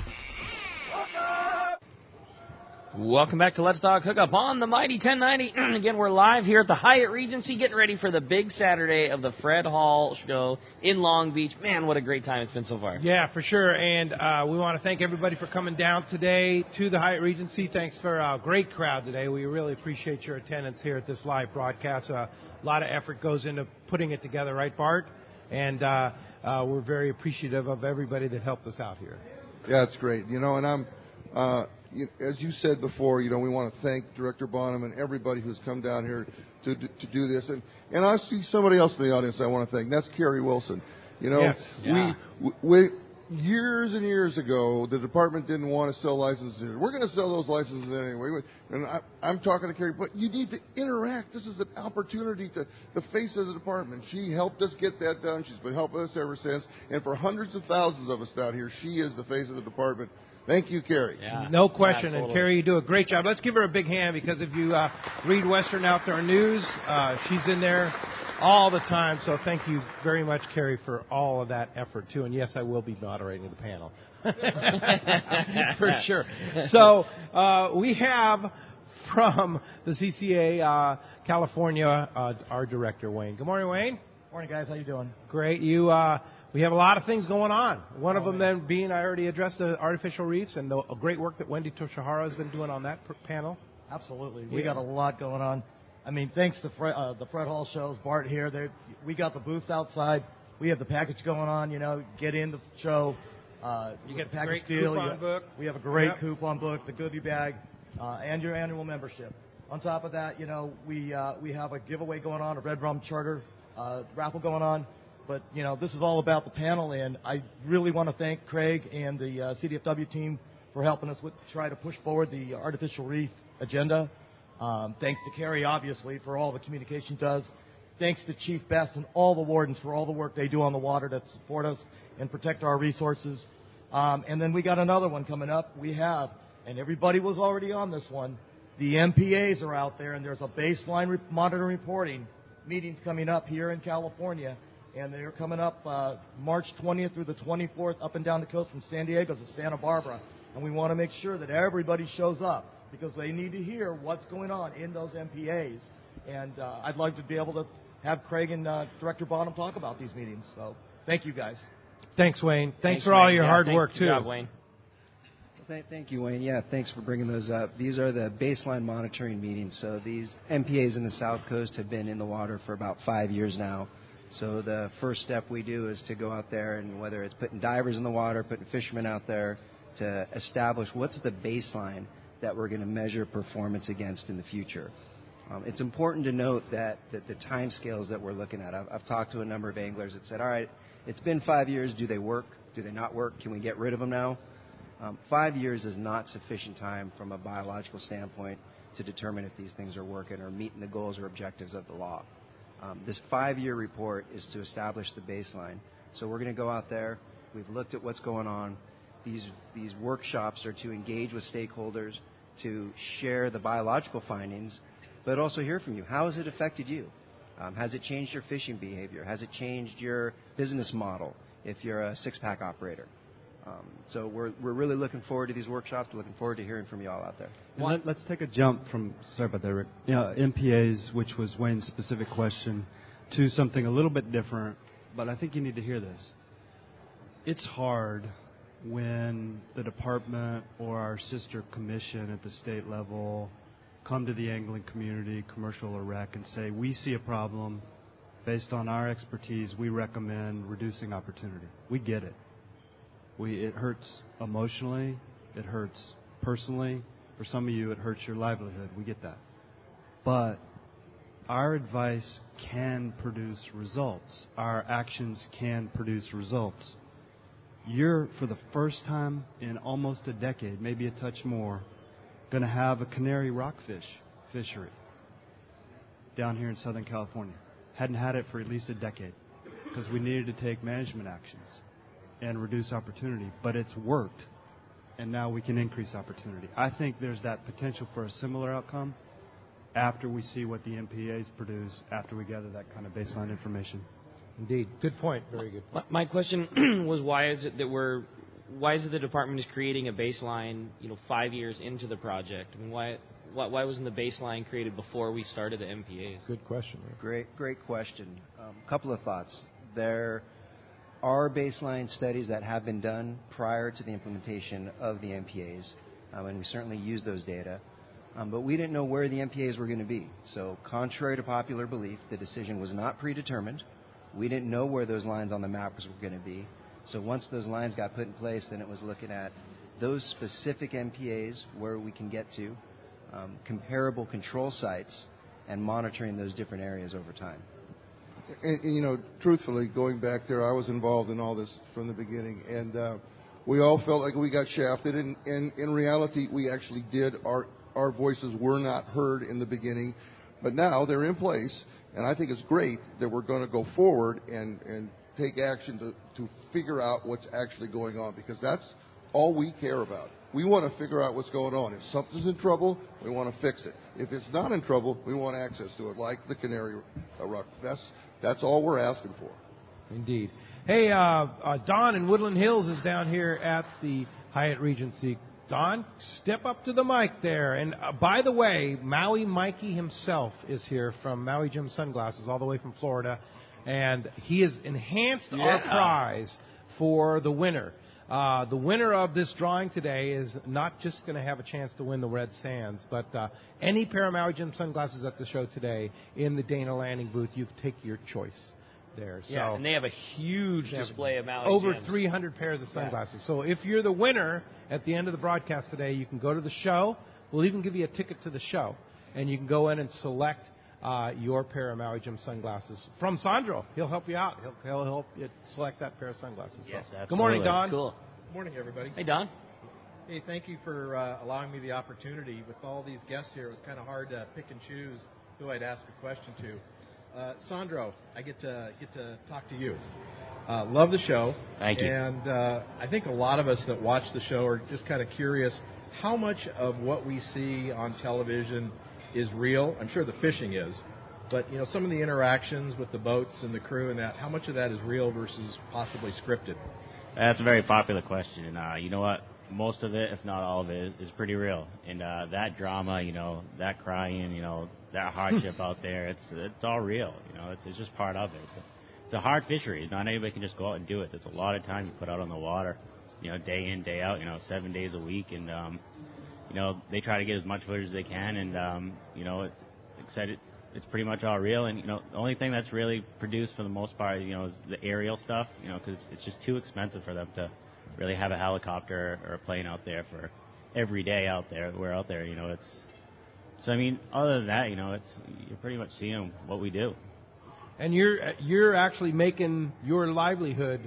Welcome back to Let's Talk Hookup on the Mighty 1090. Again, we're live here at the Hyatt Regency, getting ready for the big Saturday of the Fred Hall Show in Long Beach. Man, what a great time it's been so far. Yeah, for sure. And we want to thank everybody for coming down today to the Hyatt Regency. Thanks for a great crowd today. We really appreciate your attendance here at this live broadcast. A lot of effort goes into putting it together, right, Bart? And we're very appreciative of everybody that helped us out here. Yeah, it's great. You know, and I'm... as you said before, you know, we want to thank Director Bonham and everybody who's come down here to do this. And I see somebody else in the audience I want to thank. That's Kerry Wilson. You know, yes. we years and years ago, the department didn't want to sell licenses. We're going to sell those licenses anyway. And I'm talking to Kerry, but you need to interact. This is an opportunity to the face of the department. She helped us get that done. She's been helping us ever since. And for hundreds of thousands of us down here, she is the face of the department. Thank you, Carrie. Yeah. No question. Yeah, totally. And Carrie, you do a great job. Let's give her a big hand, because if you read Western Outdoor News, she's in there all the time. So thank you very much, Carrie, for all of that effort, too. And, yes, I will be moderating the panel. For sure. So we have from the CCA California our director, Wayne. Good morning, Wayne. Morning, guys. How you doing? Great. We have a lot of things going on. One of them then being, I already addressed the artificial reefs and the great work that Wendy Toshihara has been doing on that panel. Absolutely. We got a lot going on. I mean, thanks to the Fred Hall shows, Bart here. We got the booths outside. We have the package going on, you know, get in the show. You get the package great deal. coupon book. We have a great coupon book, the goodie bag, and your annual membership. On top of that, you know, we have a giveaway going on, a Red Rum Charter raffle going on. But, you know, this is all about the panel, and I really want to thank Craig and the CDFW team for helping us try to push forward the artificial reef agenda. Thanks to Carrie, obviously, for all the communication does. Thanks to Chief Best and all the wardens for all the work they do on the water to support us and protect our resources. And then we got another one coming up. We have, and everybody was already on this one, the MPAs are out there, and there's a baseline monitoring reporting meetings coming up here in California. And they're coming up March 20th through the 24th up and down the coast from San Diego to Santa Barbara. And we want to make sure that everybody shows up, because they need to hear what's going on in those MPAs. And I'd like to be able to have Craig and Director Bonham talk about these meetings. So thank you, guys. Thanks, Wayne. Thanks for all your hard work, too. Good job, Wayne. Thank you, Wayne. Yeah, thanks for bringing those up. These are the baseline monitoring meetings. So these MPAs in the South Coast have been in the water for about 5 years now. So the first step we do is to go out there, and whether it's putting divers in the water, putting fishermen out there, to establish what's the baseline that we're going to measure performance against in the future. It's important to note that the time scales that we're looking at, I've talked to a number of anglers that said, all right, it's been 5 years. Do they work? Do they not work? Can we get rid of them now? 5 years is not sufficient time from a biological standpoint to determine if these things are working or meeting the goals or objectives of the law. This 5-year report is to establish the baseline. So we're going to go out there. We've looked at what's going on. These workshops are to engage with stakeholders, to share the biological findings, but also hear from you. How has it affected you? Has it changed your fishing behavior? Has it changed your business model if you're a six-pack operator? So we're really looking forward to these workshops. We're looking forward to hearing from you all out there. Let's take a jump from, sorry about that, Rick, MPAs, which was Wayne's specific question, to something a little bit different, but I think you need to hear this. It's hard when the department or our sister commission at the state level come to the angling community, commercial or rec, and say, we see a problem. Based on our expertise, we recommend reducing opportunity. We get it. It hurts emotionally. It hurts personally. For some of you, it hurts your livelihood. We get that. But our advice can produce results. Our actions can produce results. You're, for the first time in almost a decade, maybe a touch more, going to have a canary rockfish fishery down here in Southern California. Hadn't had it for at least a decade because we needed to take management actions and reduce opportunity, but it's worked, and now we can increase opportunity. I think there's that potential for a similar outcome after we see what the MPAs produce, after we gather that kind of baseline information. Indeed. Good point. Very good. My question was, why is it the department is creating a baseline, 5 years into the project? I mean, why wasn't the baseline created before we started the MPAs? Good question. Great question. A couple of thoughts. There are baseline studies that have been done prior to the implementation of the MPAs, and we certainly use those data. But we didn't know where the MPAs were going to be. So contrary to popular belief, the decision was not predetermined. We didn't know where those lines on the map were going to be. So once those lines got put in place, then it was looking at those specific MPAs, where we can get to, comparable control sites, and monitoring those different areas over time. And truthfully, going back there, I was involved in all this from the beginning, and we all felt like we got shafted, and in reality, we actually did. Our voices were not heard in the beginning, but now they're in place, and I think it's great that we're going to go forward and take action to figure out what's actually going on, because that's all we care about. We want to figure out what's going on. If something's in trouble, we want to fix it. If it's not in trouble, we want access to it, like the canary rock. That's all we're asking for. Indeed. Hey, Don in Woodland Hills is down here at the Hyatt Regency. Don, step up to the mic there. And by the way, Maui Mikey himself is here from Maui Jim Sunglasses, all the way from Florida. And he has enhanced our prize for the winner. The winner of this drawing today is not just going to have a chance to win the Red Sands, but any pair of Maui Jim Sunglasses at the show today in the Dana Landing booth, you can take your choice there. Yeah, so and they have a huge display of Maui over Jims. 300 pairs of sunglasses. Yeah. So if you're the winner at the end of the broadcast today, you can go to the show. We'll even give you a ticket to the show, and you can go in and select your pair of Maui Jim sunglasses from Sandro. He'll help you out. He'll help you select that pair of sunglasses. Yes, absolutely. Good morning, Don. Cool. Good morning, everybody. Hey, Don. Hey, thank you for allowing me the opportunity. With all these guests here, it was kind of hard to pick and choose who I'd ask a question to. Sandro, I get to talk to you. Love the show. Thank you. And I think a lot of us that watch the show are just kind of curious how much of what we see on television is real. I'm sure the fishing is. But, some of the interactions with the boats and the crew and that, how much of that is real versus possibly scripted? That's a very popular question. And you know what? Most of it, if not all of it, is pretty real. And that drama, that crying, that hardship out there, it's all real. It's just part of it. It's a hard fishery. Not anybody can just go out and do it. There's a lot of time you put out on the water, day in, day out, 7 days a week. And, they try to get as much footage as they can. And, it's pretty much all real. And, the only thing that's really produced for the most part, is the aerial stuff, because it's just too expensive for them to really have a helicopter or a plane out there for every day out there. We're out there, it's. So I mean, other than that, you're pretty much seeing what we do. And you're actually making your livelihood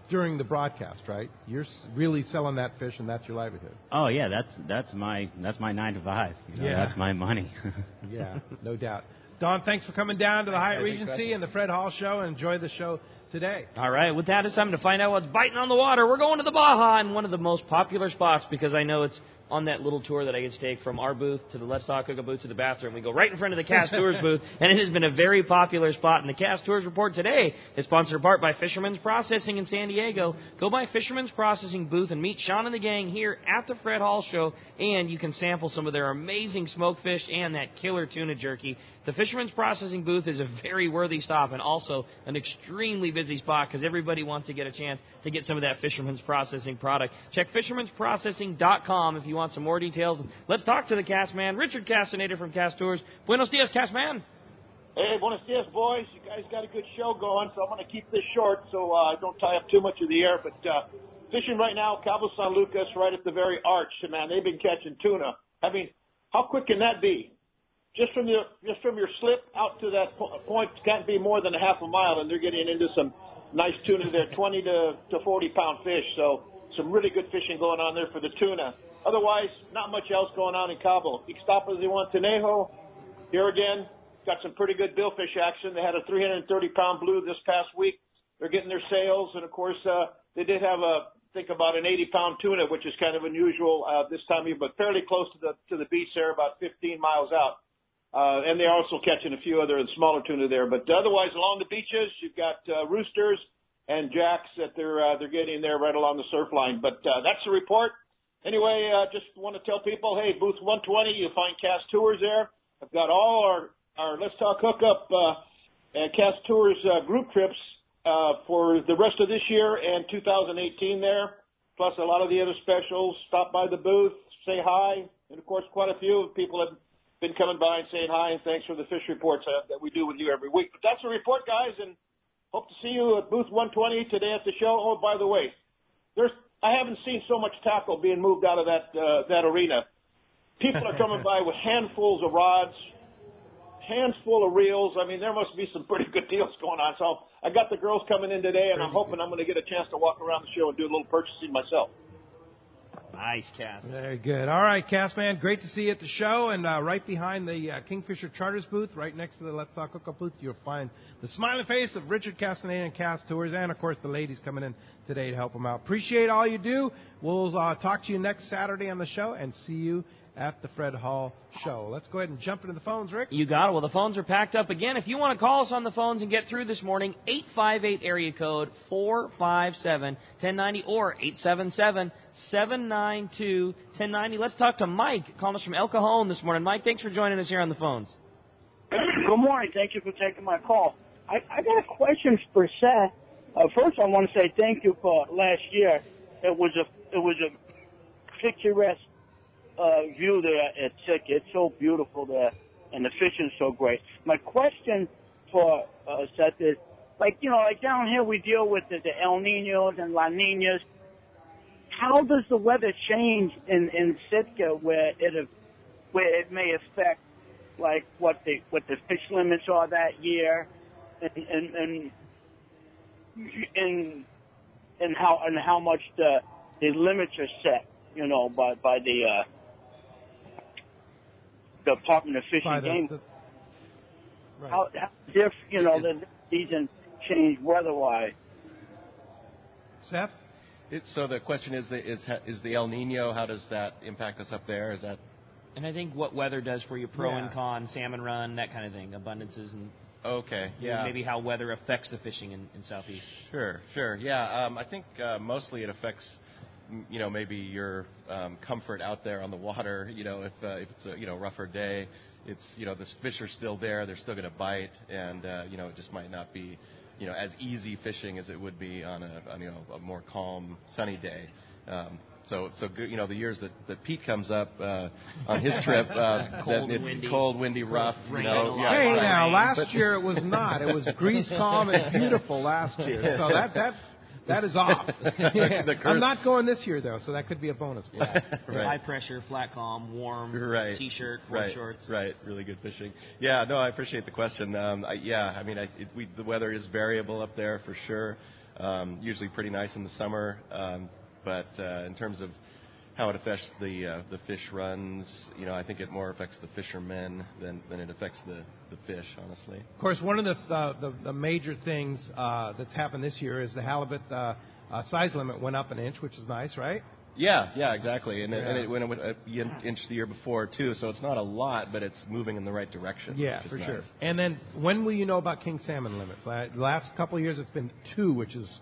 during the broadcast, right? You're really selling that fish, and that's your livelihood. Oh yeah, that's my 9 to 5. That's my money. Yeah, no doubt. Don, thanks for coming down to the Hyatt Regency and the Fred Hall Show, and enjoy the show today. All right, with that, it's time to find out what's biting on the water. We're going to the Baja in one of the most popular spots because I know it's on that little tour that I get to take from our booth to the Let's Talk Hookup booth to the bathroom. We go right in front of the Cast Tours booth, and it has been a very popular spot. And the Cast Tours Report today is sponsored in part by Fisherman's Processing in San Diego. Go by Fisherman's Processing booth and meet Sean and the gang here at the Fred Hall Show, and you can sample some of their amazing smoked fish and that killer tuna jerky. The Fisherman's Processing booth is a very worthy stop and also an extremely busy spot because everybody wants to get a chance to get some of that Fisherman's Processing product. Check fishermansprocessing.com if you want some more details. Let's talk to the cast man, Richard Castaneda from Cast Tours. Buenos dias, cast man. Hey, buenos dias, boys. You guys got a good show going, so I'm going to keep this short so I don't tie up too much of the air. But fishing right now, Cabo San Lucas, right at the very arch, man, they've been catching tuna. I mean, how quick can that be? Just from your slip out to that point, can't be more than a half a mile, and they're getting into some nice tuna there, 20 to 40-pound fish. So some really good fishing going on there for the tuna. Otherwise, not much else going on in Cabo. Ixtapas de Guantanejo, here again, got some pretty good billfish action. They had a 330-pound blue this past week. They're getting their sales, and of course, they did have about an 80-pound tuna, which is kind of unusual this time of year, but fairly close to the beach there, about 15 miles out. And they're also catching a few other smaller tuna there. But otherwise, along the beaches, you've got roosters and jacks that they're getting there right along the surf line. But that's the report. Anyway, just want to tell people, hey, booth 120, you'll find Cast Tours there. I've got all our Let's Talk Hookup and Cast Tours group trips for the rest of this year and 2018 there, plus a lot of the other specials. Stop by the booth, say hi, and, of course, quite a few people have been coming by and saying hi, and thanks for the fish reports that we do with you every week. But that's the report, guys, and hope to see you at booth 120 today at the show. Oh, by the way, I haven't seen so much tackle being moved out of that arena. People are coming by with handfuls of rods, hands full of reels. I mean, there must be some pretty good deals going on. So I got the girls coming in today, and I'm hoping I'm going to get a chance to walk around the show and do a little purchasing myself. Nice, Cass. Very good. All right, Cass, man, great to see you at the show. And right behind the Kingfisher Charters booth, right next to the Let's Talk Hookup booth, you'll find the smiling face of Richard Castaneda and Cast Tours, and, of course, the ladies coming in today to help them out. Appreciate all you do. We'll talk to you next Saturday on the show and see you at the Fred Hall Show. Let's go ahead and jump into the phones, Rick. You got it. Well, the phones are packed up again. If you want to call us on the phones and get through this morning, 858 area code 457-1090 or 877-792-1090. Let's talk to Mike, calling us from El Cajon this morning. Mike, thanks for joining us here on the phones. Good morning. Thank you for taking my call. I got a question for Seth. First, I want to say thank you for last year. It was a picturesque view there at Sick. It's so beautiful there, and the fishing's so great. My question for Seth is, like down here we deal with the El Niños and La Niñas. How does the weather change in Sitka where it may affect like what the fish limits are that year, and how much the limits are set, by the Department of Fish and Game. Right. How the season change weather-wise? Seth? So the question is the El Nino, how does that impact us up there? Is that? And I think what weather does for you, pro and con, salmon run, that kind of thing, abundances, and okay, yeah, maybe how weather affects the fishing in Southeast. Sure, yeah. I think mostly it affects, maybe your comfort out there on the water. If it's a rougher day, it's the fish are still there, they're still going to bite, and it just might not be as easy fishing as it would be on a more calm, sunny day. So good, the years that Pete comes up on his trip, it's cold, windy, rough. Now last year it was not. It was grease, calm, and beautiful last year. So That is off. I'm not going this year, though, so that could be a bonus. Yeah. Right. High pressure, flat calm, warm, T-shirt, board shorts. Right, really good fishing. Yeah, no, I appreciate the question. The weather is variable up there for sure. Usually pretty nice in the summer, but in terms of how it affects the fish runs, I think it more affects the fishermen than it affects the fish, honestly. Of course, one of the major things that's happened this year is the halibut size limit went up an inch, which is nice, right? Yeah, exactly. And it went an inch the year before, too, so it's not a lot, but it's moving in the right direction. Yeah, which is for nice. sure. And then when will you know about king salmon limits? The last couple of years it's been 2, which is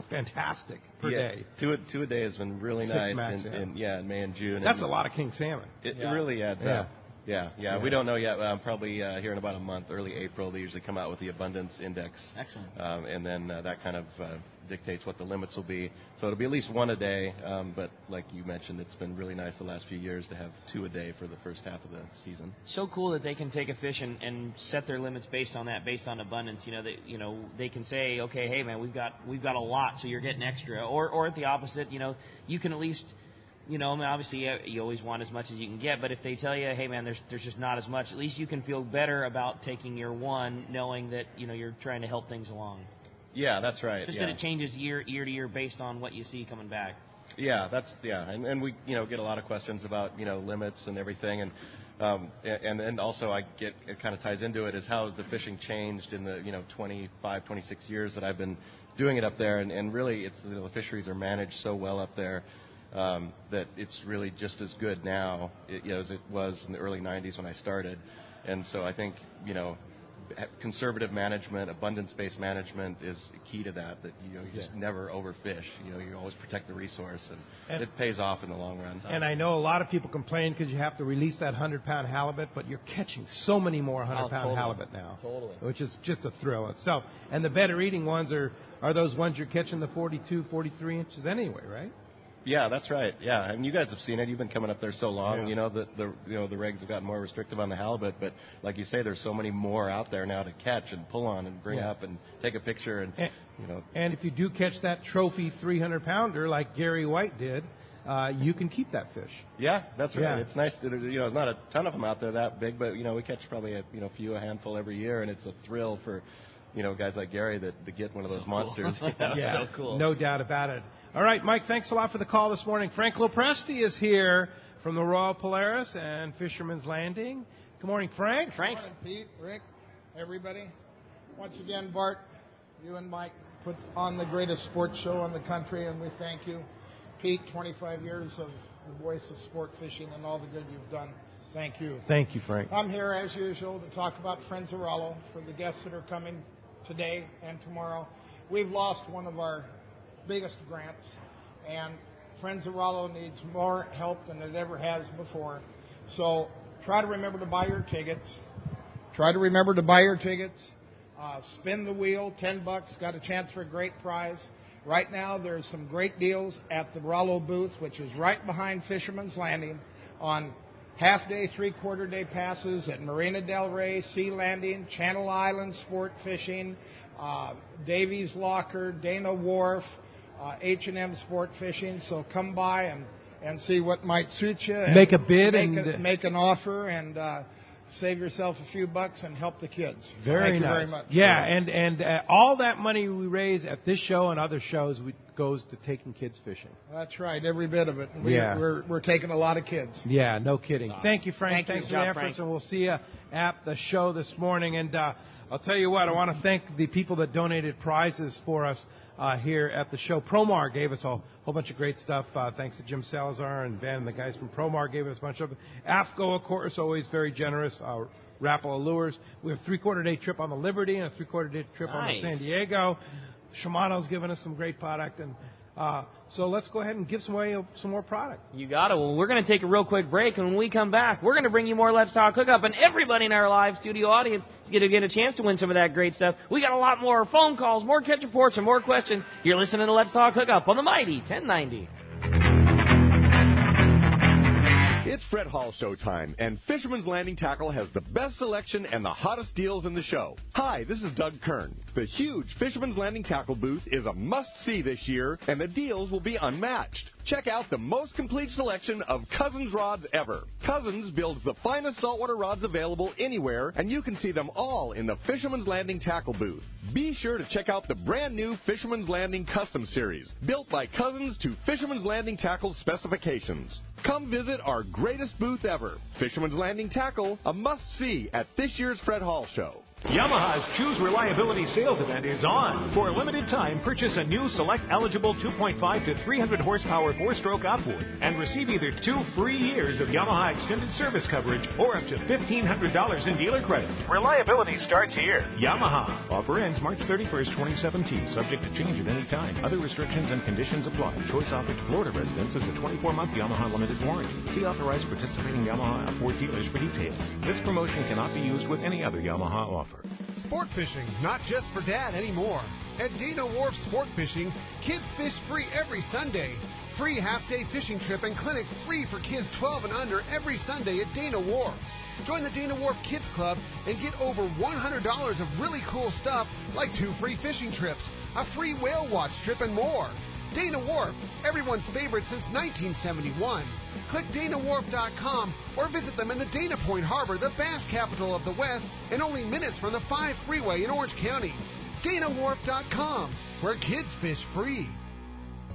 fantastic per day. Two a day has been really 6 nice max, in May and June. That's a lot of king salmon. It really adds up. Yeah. We don't know yet. Probably here in about a month, early April, they usually come out with the abundance index. Excellent. And then that kind of dictates what the limits will be. So it'll be at least 1 a day. But like you mentioned, it's been really nice the last few years to have 2 a day for the first half of the season. So cool that they can take a fish and set their limits based on that, based on abundance. They can say, okay, hey man, we've got a lot, so you're getting extra. Or at the opposite, you can at least. Obviously, you always want as much as you can get, but if they tell you, hey, man, there's just not as much, at least you can feel better about taking your one, knowing that, you're trying to help things along. Yeah, that's right. Just that it changes year to year based on what you see coming back. Yeah, and we, get a lot of questions about, limits and everything, and then also it kind of ties into it is how has the fishing changed in the, 25, 26 years that I've been doing it up there, and really it's, the fisheries are managed so well up there. That it's really just as good now as it was in the early 90s when I started. And so I think, conservative management, abundance-based management is key to that you just never overfish. You always protect the resource, and it pays off in the long run. And I know a lot of people complain because you have to release that 100-pound halibut, but you're catching so many more 100-pound halibut now. Totally. Which is just a thrill itself. And the better eating ones are those ones you're catching the 42, 43 inches anyway, right? Yeah, that's right. Yeah, and you guys have seen it. You've been coming up there so long. Yeah. The regs have gotten more restrictive on the halibut, but like you say, there's so many more out there now to catch and pull on and bring up and take a picture And if you do catch that trophy 300-pounder like Gary White did, you can keep that fish. Yeah, that's right. Yeah. It's nice. There's not a ton of them out there that big, but we catch probably a handful every year, and it's a thrill for guys like Gary to get one of those monsters. Yeah, so cool. No doubt about it. All right, Mike, thanks a lot for the call this morning. Frank Lopresti is here from the Royal Polaris and Fisherman's Landing. Good morning, Frank. Good morning, Pete, Rick, everybody. Once again, Bart, you and Mike put on the greatest sports show in the country, and we thank you. Pete, 25 years of the voice of sport fishing and all the good you've done. Thank you. Thank you, Frank. I'm here, as usual, to talk about Friends of Rollo for the guests that are coming today and tomorrow. We've lost one of our biggest grants, and Friends of Rollo needs more help than it ever has before. So try to remember to buy your tickets. Spin the wheel, $10, got a chance for a great prize. Right now there's some great deals at the Rollo booth, which is right behind Fisherman's Landing, on half-day, three-quarter-day passes at Marina Del Rey, Sea Landing, Channel Island Sport Fishing, Davies Locker, Dana Wharf, H&M Sport Fishing. So come by and see what might suit you. Make a bid make an offer and save yourself a few bucks and help the kids. Thank you very much. Yeah, and all that money we raise at this show and other shows goes to taking kids fishing. That's right, every bit of it. We're taking a lot of kids. Yeah, no kidding. Thank you, Frank. Thanks for the efforts, Frank. and we'll see you at the show this morning. And I'll tell you what, I want to thank the people that donated prizes for us here at the show. Promar gave us a whole bunch of great stuff. Thanks to Jim Salazar and Ben and the guys from Promar gave us a bunch of it. AFCO, of course, always very generous. Rapala Lures. We have a three-quarter-day trip on the Liberty and a three-quarter-day trip on the San Diego. Shimano's given us some great product. And so let's go ahead and give some more product. You got it. Well, we're going to take a real quick break, and when we come back, we're going to bring you more Let's Talk Hookup, and everybody in our live studio audience is going to get a chance to win some of that great stuff. We got a lot more phone calls, more catch reports, and more questions. You're listening to Let's Talk Hookup on the mighty 1090. It's Fred Hall show time, and Fisherman's Landing Tackle has the best selection and the hottest deals in the show. Hi, this is Doug Kern. The huge Fisherman's Landing tackle booth is a must-see this year, and the deals will be unmatched. Check out the most complete selection of Cousins rods ever. Cousins builds the finest saltwater rods available anywhere, and you can see them all in the Fisherman's Landing tackle booth. Be sure to check out the brand new Fisherman's Landing Custom Series, built by Cousins to Fisherman's Landing tackle specifications. Come visit our greatest booth ever, Fisherman's Landing Tackle, a must-see at this year's Fred Hall Show. Yamaha's Choose Reliability sales event is on. For a limited time, purchase a new select eligible 2.5 to 300 horsepower 4-stroke outboard and receive either 2 free years of Yamaha extended service coverage or up to $1,500 in dealer credit. Reliability starts here. Yamaha. Offer ends March 31st, 2017. Subject to change at any time. Other restrictions and conditions apply. Choice offered to Florida residents is a 24-month Yamaha limited warranty. See authorized participating Yamaha Ford dealers for details. This promotion cannot be used with any other Yamaha offer. Sport fishing, not just for dad anymore. At Dana Wharf Sport Fishing, kids fish free every Sunday. Free half-day fishing trip and clinic free for kids 12 and under every Sunday at Dana Wharf. Join the Dana Wharf Kids Club and get over $100 of really cool stuff like 2 free fishing trips, a free whale watch trip, and more. Dana Wharf, everyone's favorite since 1971. Click DanaWharf.com or visit them in the Dana Point Harbor, the bass capital of the West, and only minutes from the 5 freeway in Orange County. DanaWharf.com, where kids fish free.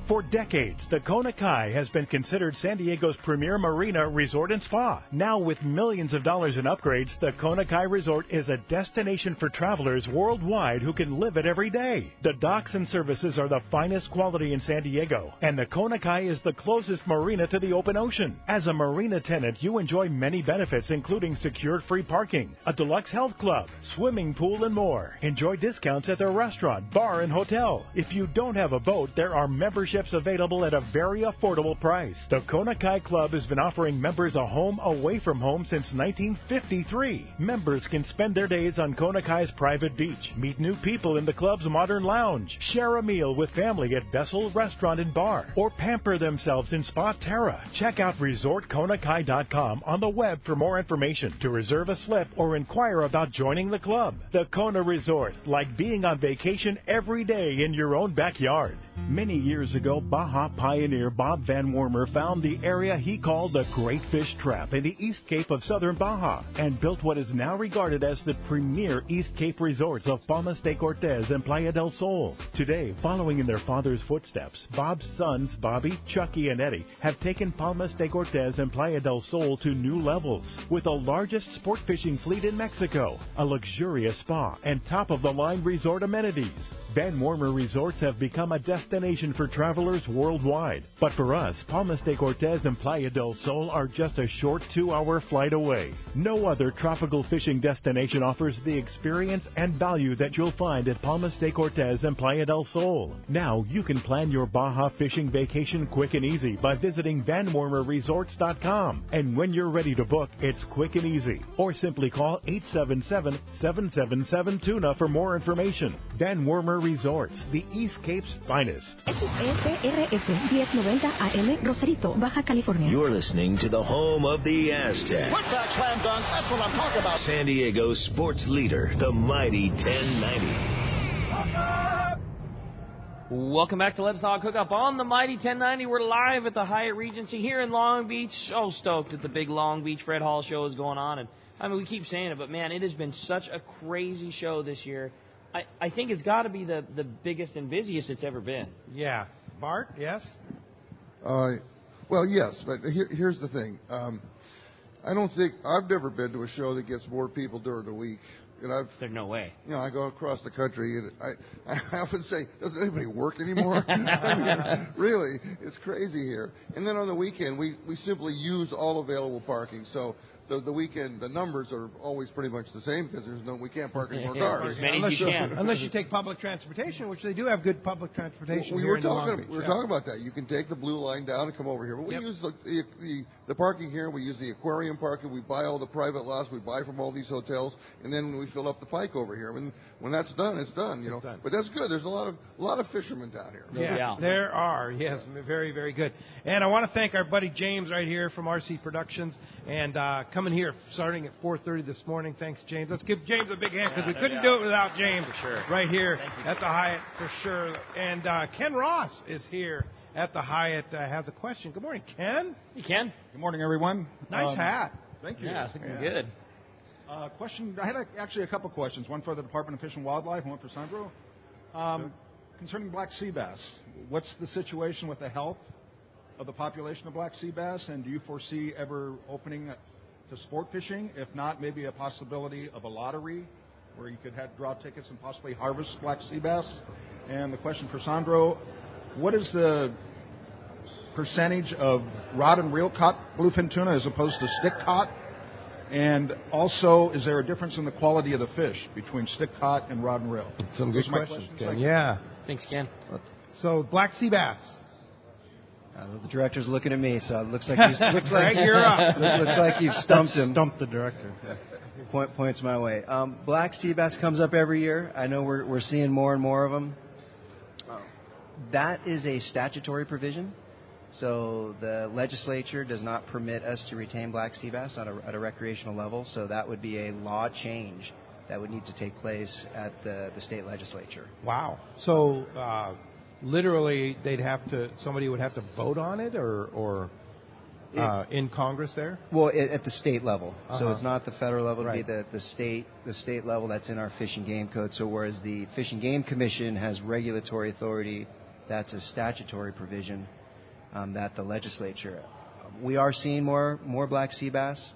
For decades, the Kona Kai has been considered San Diego's premier marina, resort, and spa. Now, with millions of dollars in upgrades, the Kona Kai Resort is a destination for travelers worldwide who can live it every day. The docks and services are the finest quality in San Diego, and the Kona Kai is the closest marina to the open ocean. As a marina tenant, you enjoy many benefits, including secured free parking, a deluxe health club, swimming pool, and more. Enjoy discounts at their restaurant, bar, and hotel. If you don't have a boat, there are memberships available at a very affordable price. The Kona Kai Club has been offering members a home away from home since 1953. Members can spend their days on Kona Kai's private beach, meet new people in the club's modern lounge, share a meal with family at Bessel Restaurant and Bar, or pamper themselves in Spa Terra. Check out ResortKonakai.com on the web for more information, to reserve a slip, or inquire about joining the club. The Kona Resort, like being on vacation every day in your own backyard. Many years ago, Baja pioneer Bob Van Wormer found the area he called the Great Fish Trap in the East Cape of southern Baja and built what is now regarded as the premier East Cape resorts of Palmas de Cortez and Playa del Sol. Today, following in their father's footsteps, Bob's sons, Bobby, Chucky, and Eddie, have taken Palmas de Cortez and Playa del Sol to new levels. With the largest sport fishing fleet in Mexico, a luxurious spa, and top-of-the-line resort amenities, Van Wormer Resorts have become a destination for travelers worldwide. But for us, Palmas de Cortez and Playa del Sol are just a short 2-hour flight away. No other tropical fishing destination offers the experience and value that you'll find at Palmas de Cortez and Playa del Sol. Now you can plan your Baja fishing vacation quick and easy by visiting VanWormerResorts.com. And when you're ready to book, it's quick and easy. Or simply call 877-777-TUNA for more information. Van Wormer Resorts, the East Cape's finest. XSRS 1090 AM, Rosarito, Baja California. You're listening to the home of the Aztecs. Quick that slam dunk, that's what I'm talking about. San Diego's sports leader, the mighty 1090. Welcome back to Let's Talk Hookup on the Mighty 1090. We're live at the Hyatt Regency here in Long Beach. So stoked that the big Long Beach Fred Hall show is going on. And I mean, we keep saying it, but man, it has been such a crazy show this year. I think it's got to be the biggest and busiest it's ever been. Yeah. Bart, yes? Well, yes, but here's the thing. I don't think I've never been to a show that gets more people during the week. And There's no way. You know, I go across the country, and I often say, doesn't anybody work anymore? I mean, really, it's crazy here. And then on the weekend, we simply use all available parking. So the weekend, the numbers are always pretty much the same because we can't park any more cars. As many as you can. Unless you take public transportation, which they do have good public transportation. We were talking about that. You can take the blue line down and come over here. But we use the parking here. We use the aquarium parking. We buy all the private lots. We buy from all these hotels, and then we fill up the pike over here. When that's done, it's done. You know, but that's good. There's a lot of fishermen down here. Yeah, there are. Yes, very, very good. And I want to thank our buddy James right here from RC Productions and coming here starting at 4:30 this morning. Thanks, James. Let's give James a big hand because we couldn't do it without James. For sure. Right here at the Hyatt for sure. And Ken Ross is here at the Hyatt. Has a question. Good morning, Ken. Hey, Ken. Good morning, everyone. Nice hat. Thank you. Yeah, looking good. Question. I had actually a couple questions. One for the Department of Fish and Wildlife, and one for Sandro. Concerning black sea bass, what's the situation with the health of the population of black sea bass, and do you foresee ever opening to sport fishing? If not, maybe a possibility of a lottery where you could draw tickets and possibly harvest black sea bass. And the question for Sandro, what is the percentage of rod and reel caught bluefin tuna as opposed to stick caught? And also, is there a difference in the quality of the fish between stick caught and rod and reel? Some good questions, Ken. Yeah. Thanks, Ken. So, black sea bass. The director's looking at me, so it looks like he's, Greg, you're up. Looks like you've stumped him. Stumped the director. Points my way. Black sea bass comes up every year. I know we're seeing more and more of them. That is a statutory provision. So the legislature does not permit us to retain black sea bass at a recreational level. So that would be a law change that would need to take place at the state legislature. Wow. So literally, somebody would have to vote on it, or in Congress there. Well, at the state level. So it's not the federal level. Right. It'd be the state level. That's in our Fish and Game Code. So whereas the Fish and Game Commission has regulatory authority, that's a statutory provision. That the legislature. We are seeing more black sea bass.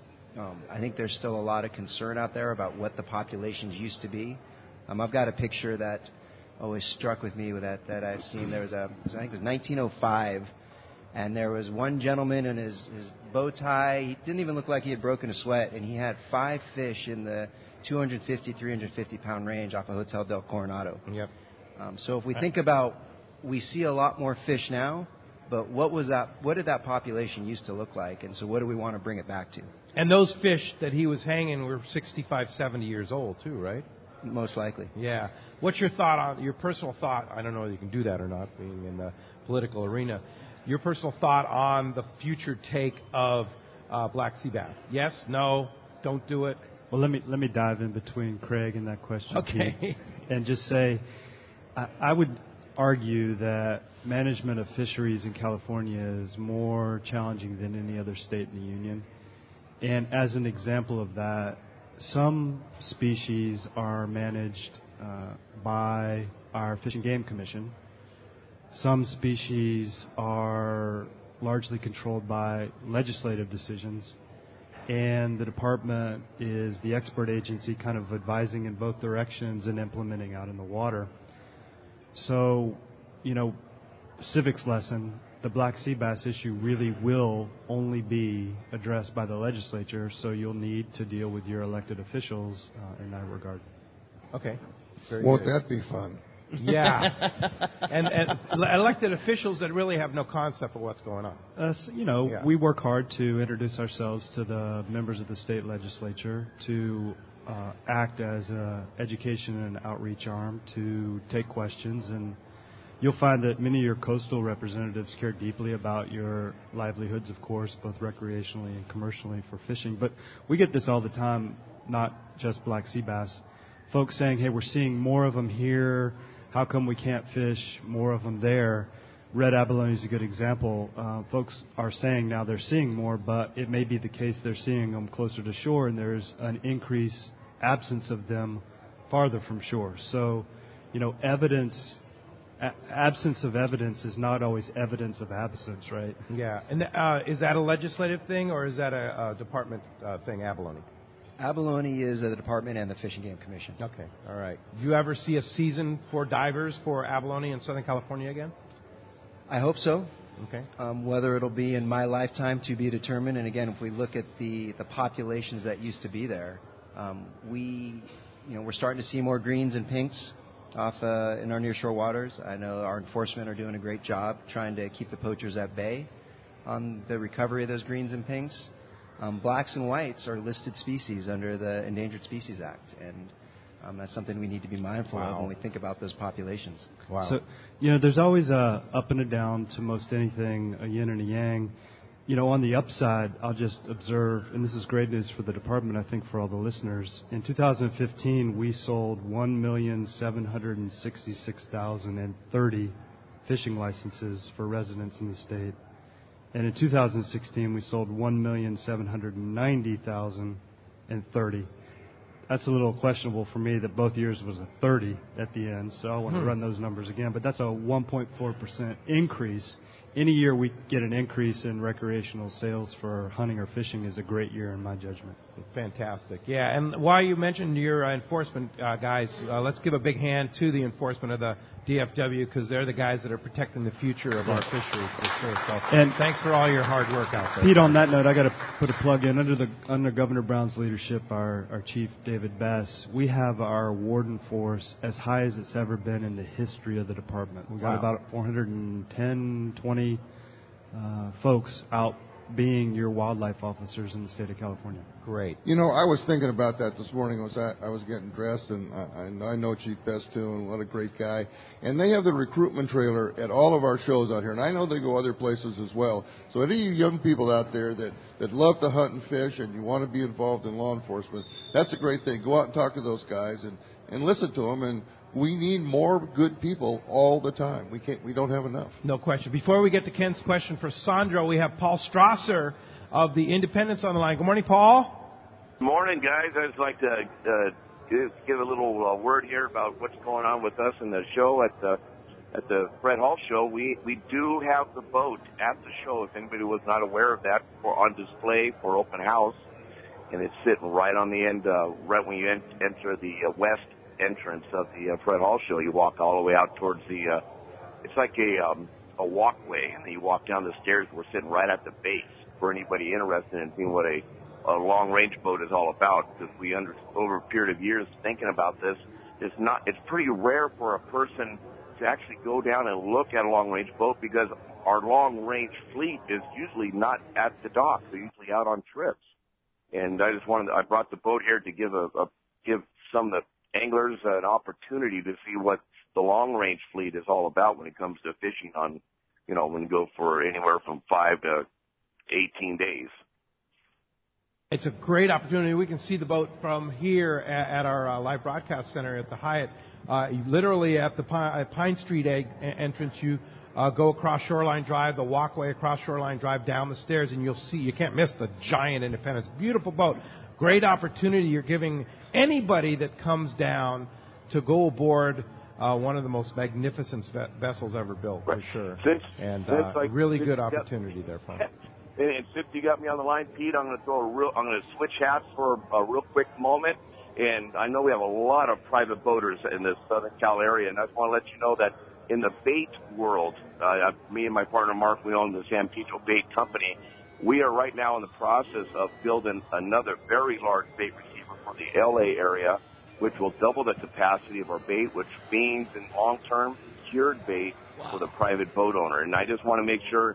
I think there's still a lot of concern out there about what the populations used to be. I've got a picture that always struck with me with that I've seen. There was I think it was 1905, and there was one gentleman in his bow tie. He didn't even look like he had broken a sweat, and he had 5 fish in the 250, 350 pound range off of Hotel del Coronado. Yep. So if we think about, we see a lot more fish now. But what did that population used to look like? And so what do we want to bring it back to? And those fish that he was hanging were 65, 70 years old too, right? Most likely. Yeah. What's your personal thought? I don't know if you can do that or not, being in the political arena. Your personal thought on the future take of black sea bass? Yes, no, don't do it. Well, let me dive in between Craig and that question, okay, Pete, and just say I would argue that management of fisheries in California is more challenging than any other state in the union. And as an example of that, some species are managed by our Fish and Game Commission. Some species are largely controlled by legislative decisions. And the department is the expert agency kind of advising in both directions and implementing out in the water. So, civics lesson, the black sea bass issue really will only be addressed by the legislature, so you'll need to deal with your elected officials in that regard. Okay. Won't that be fun? Yeah. and elected officials that really have no concept of what's going on. We work hard to introduce ourselves to the members of the state legislature, to act as an education and outreach arm, to take questions, and you'll find that many of your coastal representatives care deeply about your livelihoods, of course, both recreationally and commercially for fishing. But we get this all the time, not just black sea bass. Folks saying, hey, we're seeing more of them here. How come we can't fish more of them there? Red abalone is a good example. Folks are saying now they're seeing more, but it may be the case they're seeing them closer to shore, and there's an increased absence of them farther from shore. So, absence of evidence is not always evidence of absence, right? Yeah. And is that a legislative thing, or is that a department thing, abalone? Abalone is the department and the Fish and Game Commission. Okay. All right. Do you ever see a season for divers for abalone in Southern California again? I hope so. Okay. Whether it'll be in my lifetime to be determined. And again, if we look at the populations that used to be there, we're starting to see more greens and pinks off in our nearshore waters. I know our enforcement are doing a great job trying to keep the poachers at bay on the recovery of those greens and pinks. Blacks and whites are listed species under the Endangered Species Act, and that's something we need to be mindful of when we think about those populations. Wow. So, there's always a up and a down to most anything, a yin and a yang. On the upside, I'll just observe, and this is great news for the department, I think, for all the listeners. In 2015, we sold 1,766,030 fishing licenses for residents in the state. And in 2016, we sold 1,790,030. That's a little questionable for me that both years was a 30 at the end, so I want to run those numbers again. But that's a 1.4% increase. Any year we get an increase in recreational sales for hunting or fishing is a great year in my judgment. Fantastic. Yeah, and while you mentioned your enforcement guys, let's give a big hand to the enforcement of the DFW, because they're the guys that are protecting the future of our fisheries for sure. So, and thanks for all your hard work out there. Pete, on that note, I got to put a plug in. Under Governor Brown's leadership, our chief, David Bass, we have our warden force as high as it's ever been in the history of the department. We've got about 410, 20 folks out being your wildlife officers in the state of California. Great. I was thinking about that this morning. I was getting dressed, and I know Chief Best too, and what a great guy. And they have the recruitment trailer at all of our shows out here, and I know they go other places as well. So any of you young people out there that love to hunt and fish and you want to be involved in law enforcement, that's a great thing. Go out and talk to those guys and listen to them. And we need more good people all the time. We don't have enough. No question. Before we get to Ken's question for Sandro, we have Paul Strasser of the Independence on the line. Good morning, Paul. Morning, guys. I'd just like to give a little word here about what's going on with us in the show at the Fred Hall show. We do have the boat at the show, if anybody was not aware of that, on display for open house, and it's sitting right on the end, right when you enter the west entrance of the Fred Hall show. You walk all the way out towards the it's like a walkway, and then you walk down the stairs. We're sitting right at the base for anybody interested in seeing what a long-range boat is all about, because we over a period of years thinking about this, it's pretty rare for a person to actually go down and look at a long-range boat, because our long-range fleet is usually not at the dock. They're usually out on trips. And I brought the boat here to give some of the anglers an opportunity to see what the long-range fleet is all about when it comes to fishing on, when you go for anywhere from 5 to 18 days. It's a great opportunity. We can see the boat from here at our live broadcast center at the Hyatt. Literally at the Pine Street entrance, you go across Shoreline Drive, the walkway across Shoreline Drive, down the stairs, and you can't miss the giant Independence. Beautiful boat. Great opportunity you're giving anybody that comes down to go aboard one of the most magnificent vessels ever built, for sure. Really good opportunity there, Paul. And since you got me on the line, Pete, I'm going to switch hats for a real quick moment. And I know we have a lot of private boaters in the Southern Cal area, and I just want to let you know that in the bait world, me and my partner Mark, we own the San Pedro Bait Company. We are right now in the process of building another very large bait receiver for the LA area, which will double the capacity of our bait, which means in long-term cured bait for the private boat owner. And I just want to make sure,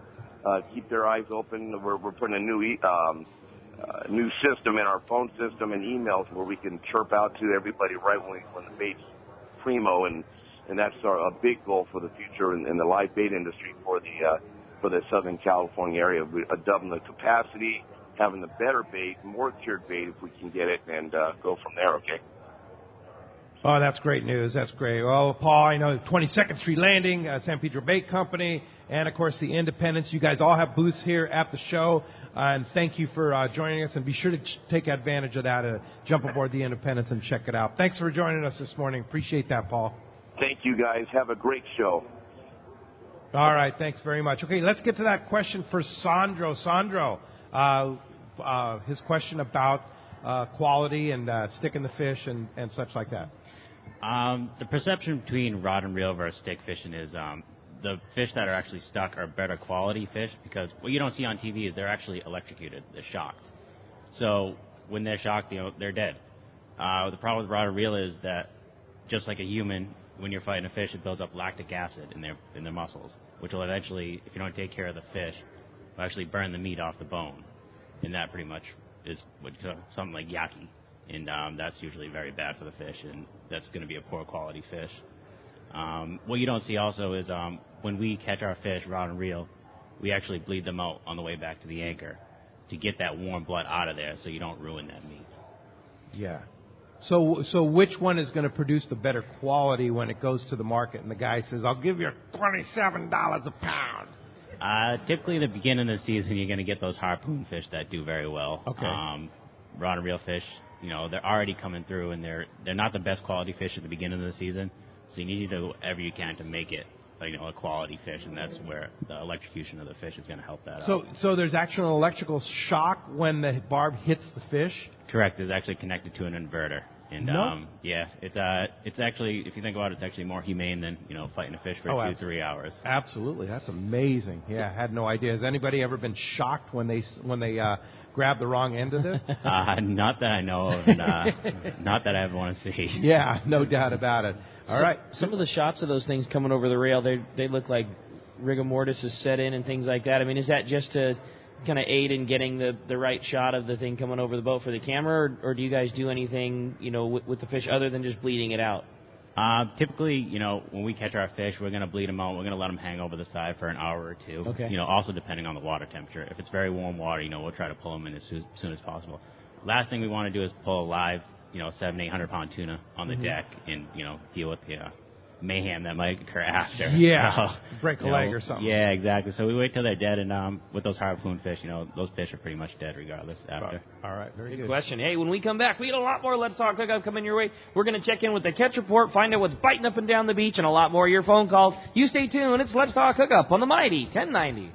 keep their eyes open. We're putting a new system in our phone system and emails where we can chirp out to everybody right when the bait's primo, and that's a big goal for the future in the live bait industry for the Southern California area. Doubling the capacity, having the better bait, more cured bait if we can get it, and go from there, okay? Oh, that's great news. That's great. Well, Paul, I know 22nd Street Landing, San Pedro Bait Company, and, of course, the Independence. You guys all have booths here at the show, and thank you for joining us, and be sure to take advantage of that, jump aboard the Independence and check it out. Thanks for joining us this morning. Appreciate that, Paul. Thank you, guys. Have a great show. All right. Thanks very much. Okay, let's get to that question for Sandro. Sandro, his question about quality and sticking the fish and such like that. The perception between rod and reel versus stick fishing is the fish that are actually stuck are better quality fish, because what you don't see on TV is they're actually electrocuted. They're shocked. So when they're shocked, they're dead. The problem with rod and reel is that just like a human, when you're fighting a fish, it builds up lactic acid in their muscles, which will eventually, if you don't take care of the fish, will actually burn the meat off the bone. and that pretty much is something like yaki, and that's usually very bad for the fish, and that's going to be a poor quality fish. What you don't see also is when we catch our fish rod and reel, we actually bleed them out on the way back to the anchor to get that warm blood out of there so you don't ruin that meat. Yeah. So which one is going to produce the better quality when it goes to the market and the guy says, I'll give you $27 a pound? Typically, in the beginning of the season, you're going to get those harpoon fish that do very well. Okay. Rod and reel fish, they're already coming through, and they're not the best quality fish at the beginning of the season. So you need to do whatever you can to make it, a quality fish, and that's where the electrocution of the fish is going to help that out. So there's actual electrical shock when the barb hits the fish? Correct. It's actually connected to an inverter. And, yeah, it's actually, if you think about it, it's actually more humane than, fighting a fish for 2-3 hours. Absolutely. That's amazing. Yeah, I had no idea. Has anybody ever been shocked when they grab the wrong end of this? Not that I know of, and not that I ever want to see. Yeah, no doubt about it. All right. Some of the shots of those things coming over the rail, they look like rigor mortis is set in and things like that. I mean, is that just to kind of aid in getting the right shot of the thing coming over the boat for the camera, or do you guys do anything, with the fish other than just bleeding it out? Typically, when we catch our fish, we're going to bleed them out. We're going to let them hang over the side for an hour or two. Okay. Also depending on the water temperature. If it's very warm water, we'll try to pull them in as soon as possible. Last thing we want to do is pull a live, 700-800 pound tuna on the deck and, deal with the mayhem that might occur after. Yeah, so, break a leg or something. Yeah, exactly. So we wait till they're dead, and with those harpoon fish, those fish are pretty much dead regardless after. All right, very good question. Hey, when we come back, we got a lot more Let's Talk Hookup coming your way. We're going to check in with the catch report, find out what's biting up and down the beach, and a lot more of your phone calls. You stay tuned. It's Let's Talk Hookup on the Mighty 1090.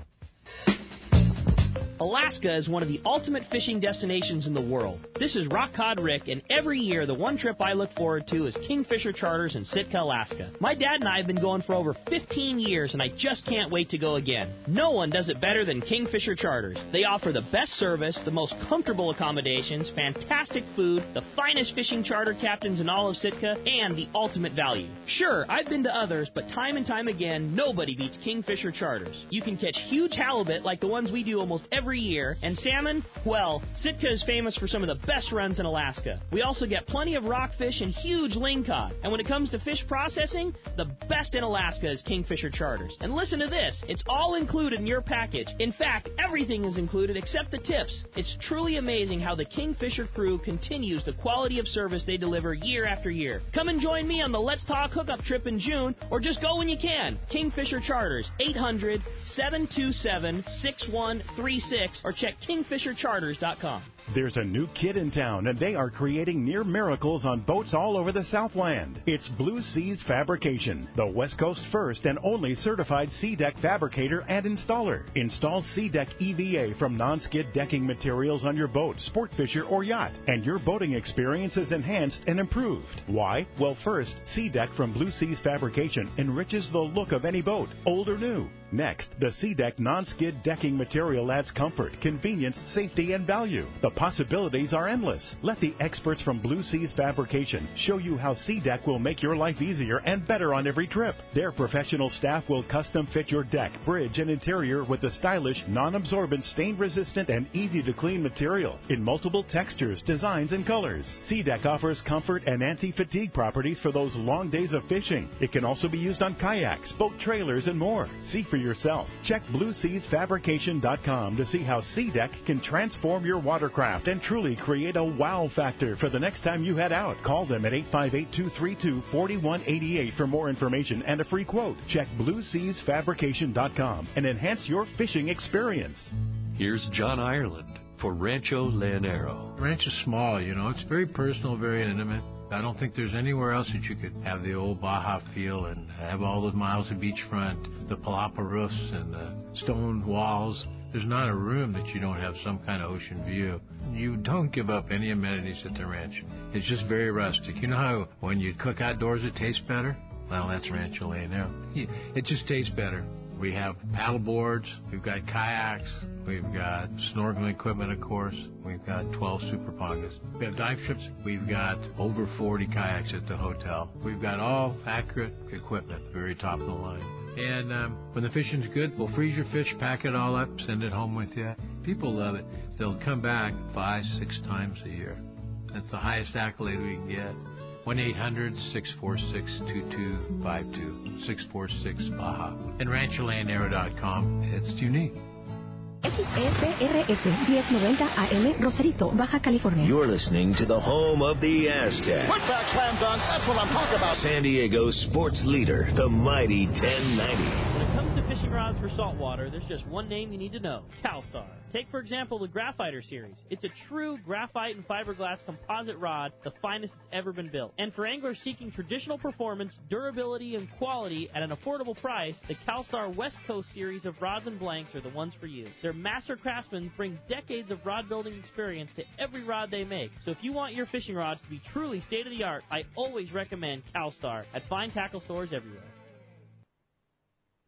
Alaska is one of the ultimate fishing destinations in the world. This is Rock Cod Rick, and every year the one trip I look forward to is Kingfisher Charters in Sitka, Alaska. My dad and I have been going for over 15 years, and I just can't wait to go again. No one does it better than Kingfisher Charters. They offer the best service, the most comfortable accommodations, fantastic food, the finest fishing charter captains in all of Sitka, and the ultimate value. Sure, I've been to others, but time and time again, nobody beats Kingfisher Charters. You can catch huge halibut like the ones we do almost every year, and salmon, well, Sitka is famous for some of the best runs in Alaska. We also get plenty of rockfish and huge lingcod. And when it comes to fish processing, the best in Alaska is Kingfisher Charters. And listen to this, it's all included in your package. In fact, everything is included except the tips. It's truly amazing how the Kingfisher crew continues the quality of service they deliver year after year. Come and join me on the Let's Talk Hookup trip in June, or just go when you can. Kingfisher Charters, 800-727-6136, or check kingfishercharters.com. There's a new kid in town, and they are creating near miracles on boats all over the Southland. It's Blue Seas Fabrication, the West Coast's first and only certified sea deck fabricator and installer. Install sea deck EVA from non-skid decking materials on your boat, sport fisher, or yacht, and your boating experience is enhanced and improved. Why? Well, first, sea deck from Blue Seas Fabrication enriches the look of any boat, old or new. Next, the SeaDeck non-skid decking material adds comfort, convenience, safety, and value. The possibilities are endless. Let the experts from Blue Seas Fabrication show you how SeaDeck will make your life easier and better on every trip. Their professional staff will custom fit your deck, bridge, and interior with the stylish, non-absorbent, stain-resistant, and easy-to-clean material in multiple textures, designs, and colors. SeaDeck offers comfort and anti-fatigue properties for those long days of fishing. It can also be used on kayaks, boat trailers, and more. See for yourself. Check BlueSeasFabrication.com to see how SeaDeck can transform your watercraft and truly create a wow factor for the next time you head out. Call them at 858-232-4188 for more information and a free quote. Check BlueSeasFabrication.com and enhance your fishing experience. Here's John Ireland for Rancho Leonero. Ranch is small, it's very personal, very intimate. I don't think there's anywhere else that you could have the old Baja feel and have all those miles of beachfront, the palapa roofs and the stone walls. There's not a room that you don't have some kind of ocean view. You don't give up any amenities at the ranch. It's just very rustic. You know how when you cook outdoors it tastes better? Well, that's Rancho Leonero. It just tastes better. We have paddle boards, we've got kayaks, we've got snorkeling equipment, of course. We've got 12 super pongas. We have dive trips. We've got over 40 kayaks at the hotel. We've got all accurate equipment, very top of the line. And when the fishing's good, we'll freeze your fish, pack it all up, send it home with you. If people love it. They'll come back 5, 6 times a year. That's the highest accolade we can get. 1-800-646-2252, 646-BAJA. And RanchoLandAero.com. It's unique. XEPRS 1090 AM, Rosarito, Baja California. You're listening to the home of the Aztecs. Put back slam dunk. That's what I'm talking about. San Diego sports leader, the mighty 1090. When it comes to fishing rods for saltwater, there's just one name you need to know: CalStar. Take, for example, the Graphiter series. It's a true graphite and fiberglass composite rod, the finest it's ever been built. And for anglers seeking traditional performance, durability, and quality at an affordable price, the CalStar West Coast series of rods and blanks are the ones for you. Their master craftsmen bring decades of rod building experience to every rod they make. So if you want your fishing rods to be truly state-of-the-art, I always recommend CalStar at fine tackle stores everywhere.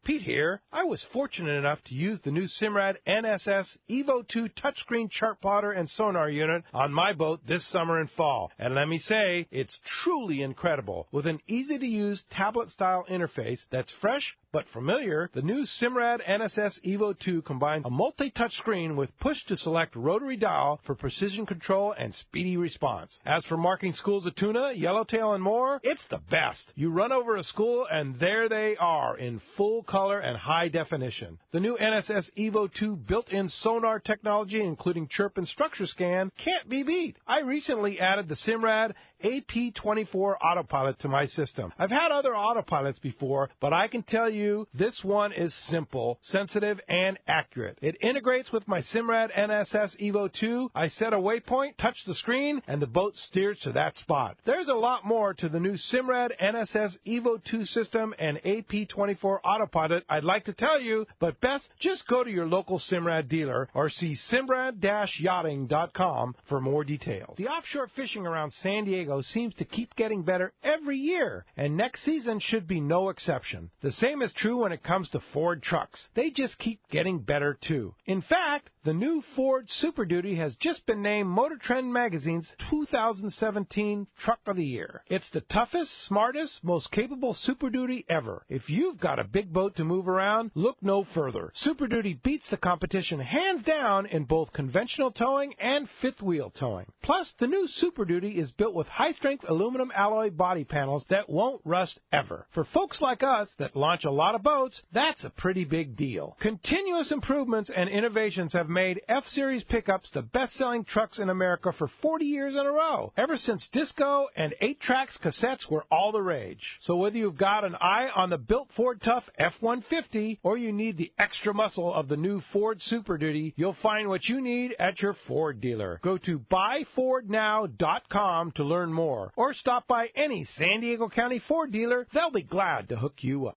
Pete here. I was fortunate enough to use the new Simrad NSS Evo 2 touchscreen chart plotter and sonar unit on my boat this summer and fall. And let me say, it's truly incredible. With an easy-to-use tablet-style interface that's fresh but familiar, the new Simrad NSS Evo 2 combines a multi-touch screen with push-to-select rotary dial for precision control and speedy response. As for marking schools of tuna, yellowtail, and more, it's the best. You run over a school, and there they are in full color and high definition. The new NSS Evo 2 built-in sonar technology, including chirp and structure scan, can't be beat. I recently added the Simrad AP24 autopilot to my system. I've had other autopilots before, but I can tell you this one is simple, sensitive, and accurate. It integrates with my Simrad NSS Evo 2. I set a waypoint, touch the screen, and the boat steers to that spot. There's a lot more to the new Simrad NSS Evo 2 system and AP24 autopilot I'd like to tell you, but best just go to your local Simrad dealer or see simrad-yachting.com for more details. The offshore fishing around San Diego seems to keep getting better every year, and next season should be no exception. The same is true when it comes to Ford trucks. They just keep getting better too. In fact, the new Ford Super Duty has just been named Motor Trend Magazine's 2017 Truck of the Year. It's the toughest, smartest, most capable Super Duty ever. If you've got a big boat to move around, look no further. Super Duty beats the competition hands down in both conventional towing and fifth wheel towing. Plus, the new Super Duty is built with high-strength aluminum alloy body panels that won't rust ever. For folks like us that launch a lot of boats, that's a pretty big deal. Continuous improvements and innovations have made F-Series pickups the best-selling trucks in America for 40 years in a row, ever since disco and 8-tracks cassettes were all the rage. So whether you've got an eye on the built Ford Tough F-150 or you need the extra muscle of the new Ford Super Duty, you'll find what you need at your Ford dealer. Go to buyfordnow.com to learn more, or stop by any San Diego County Ford dealer. They'll be glad to hook you up.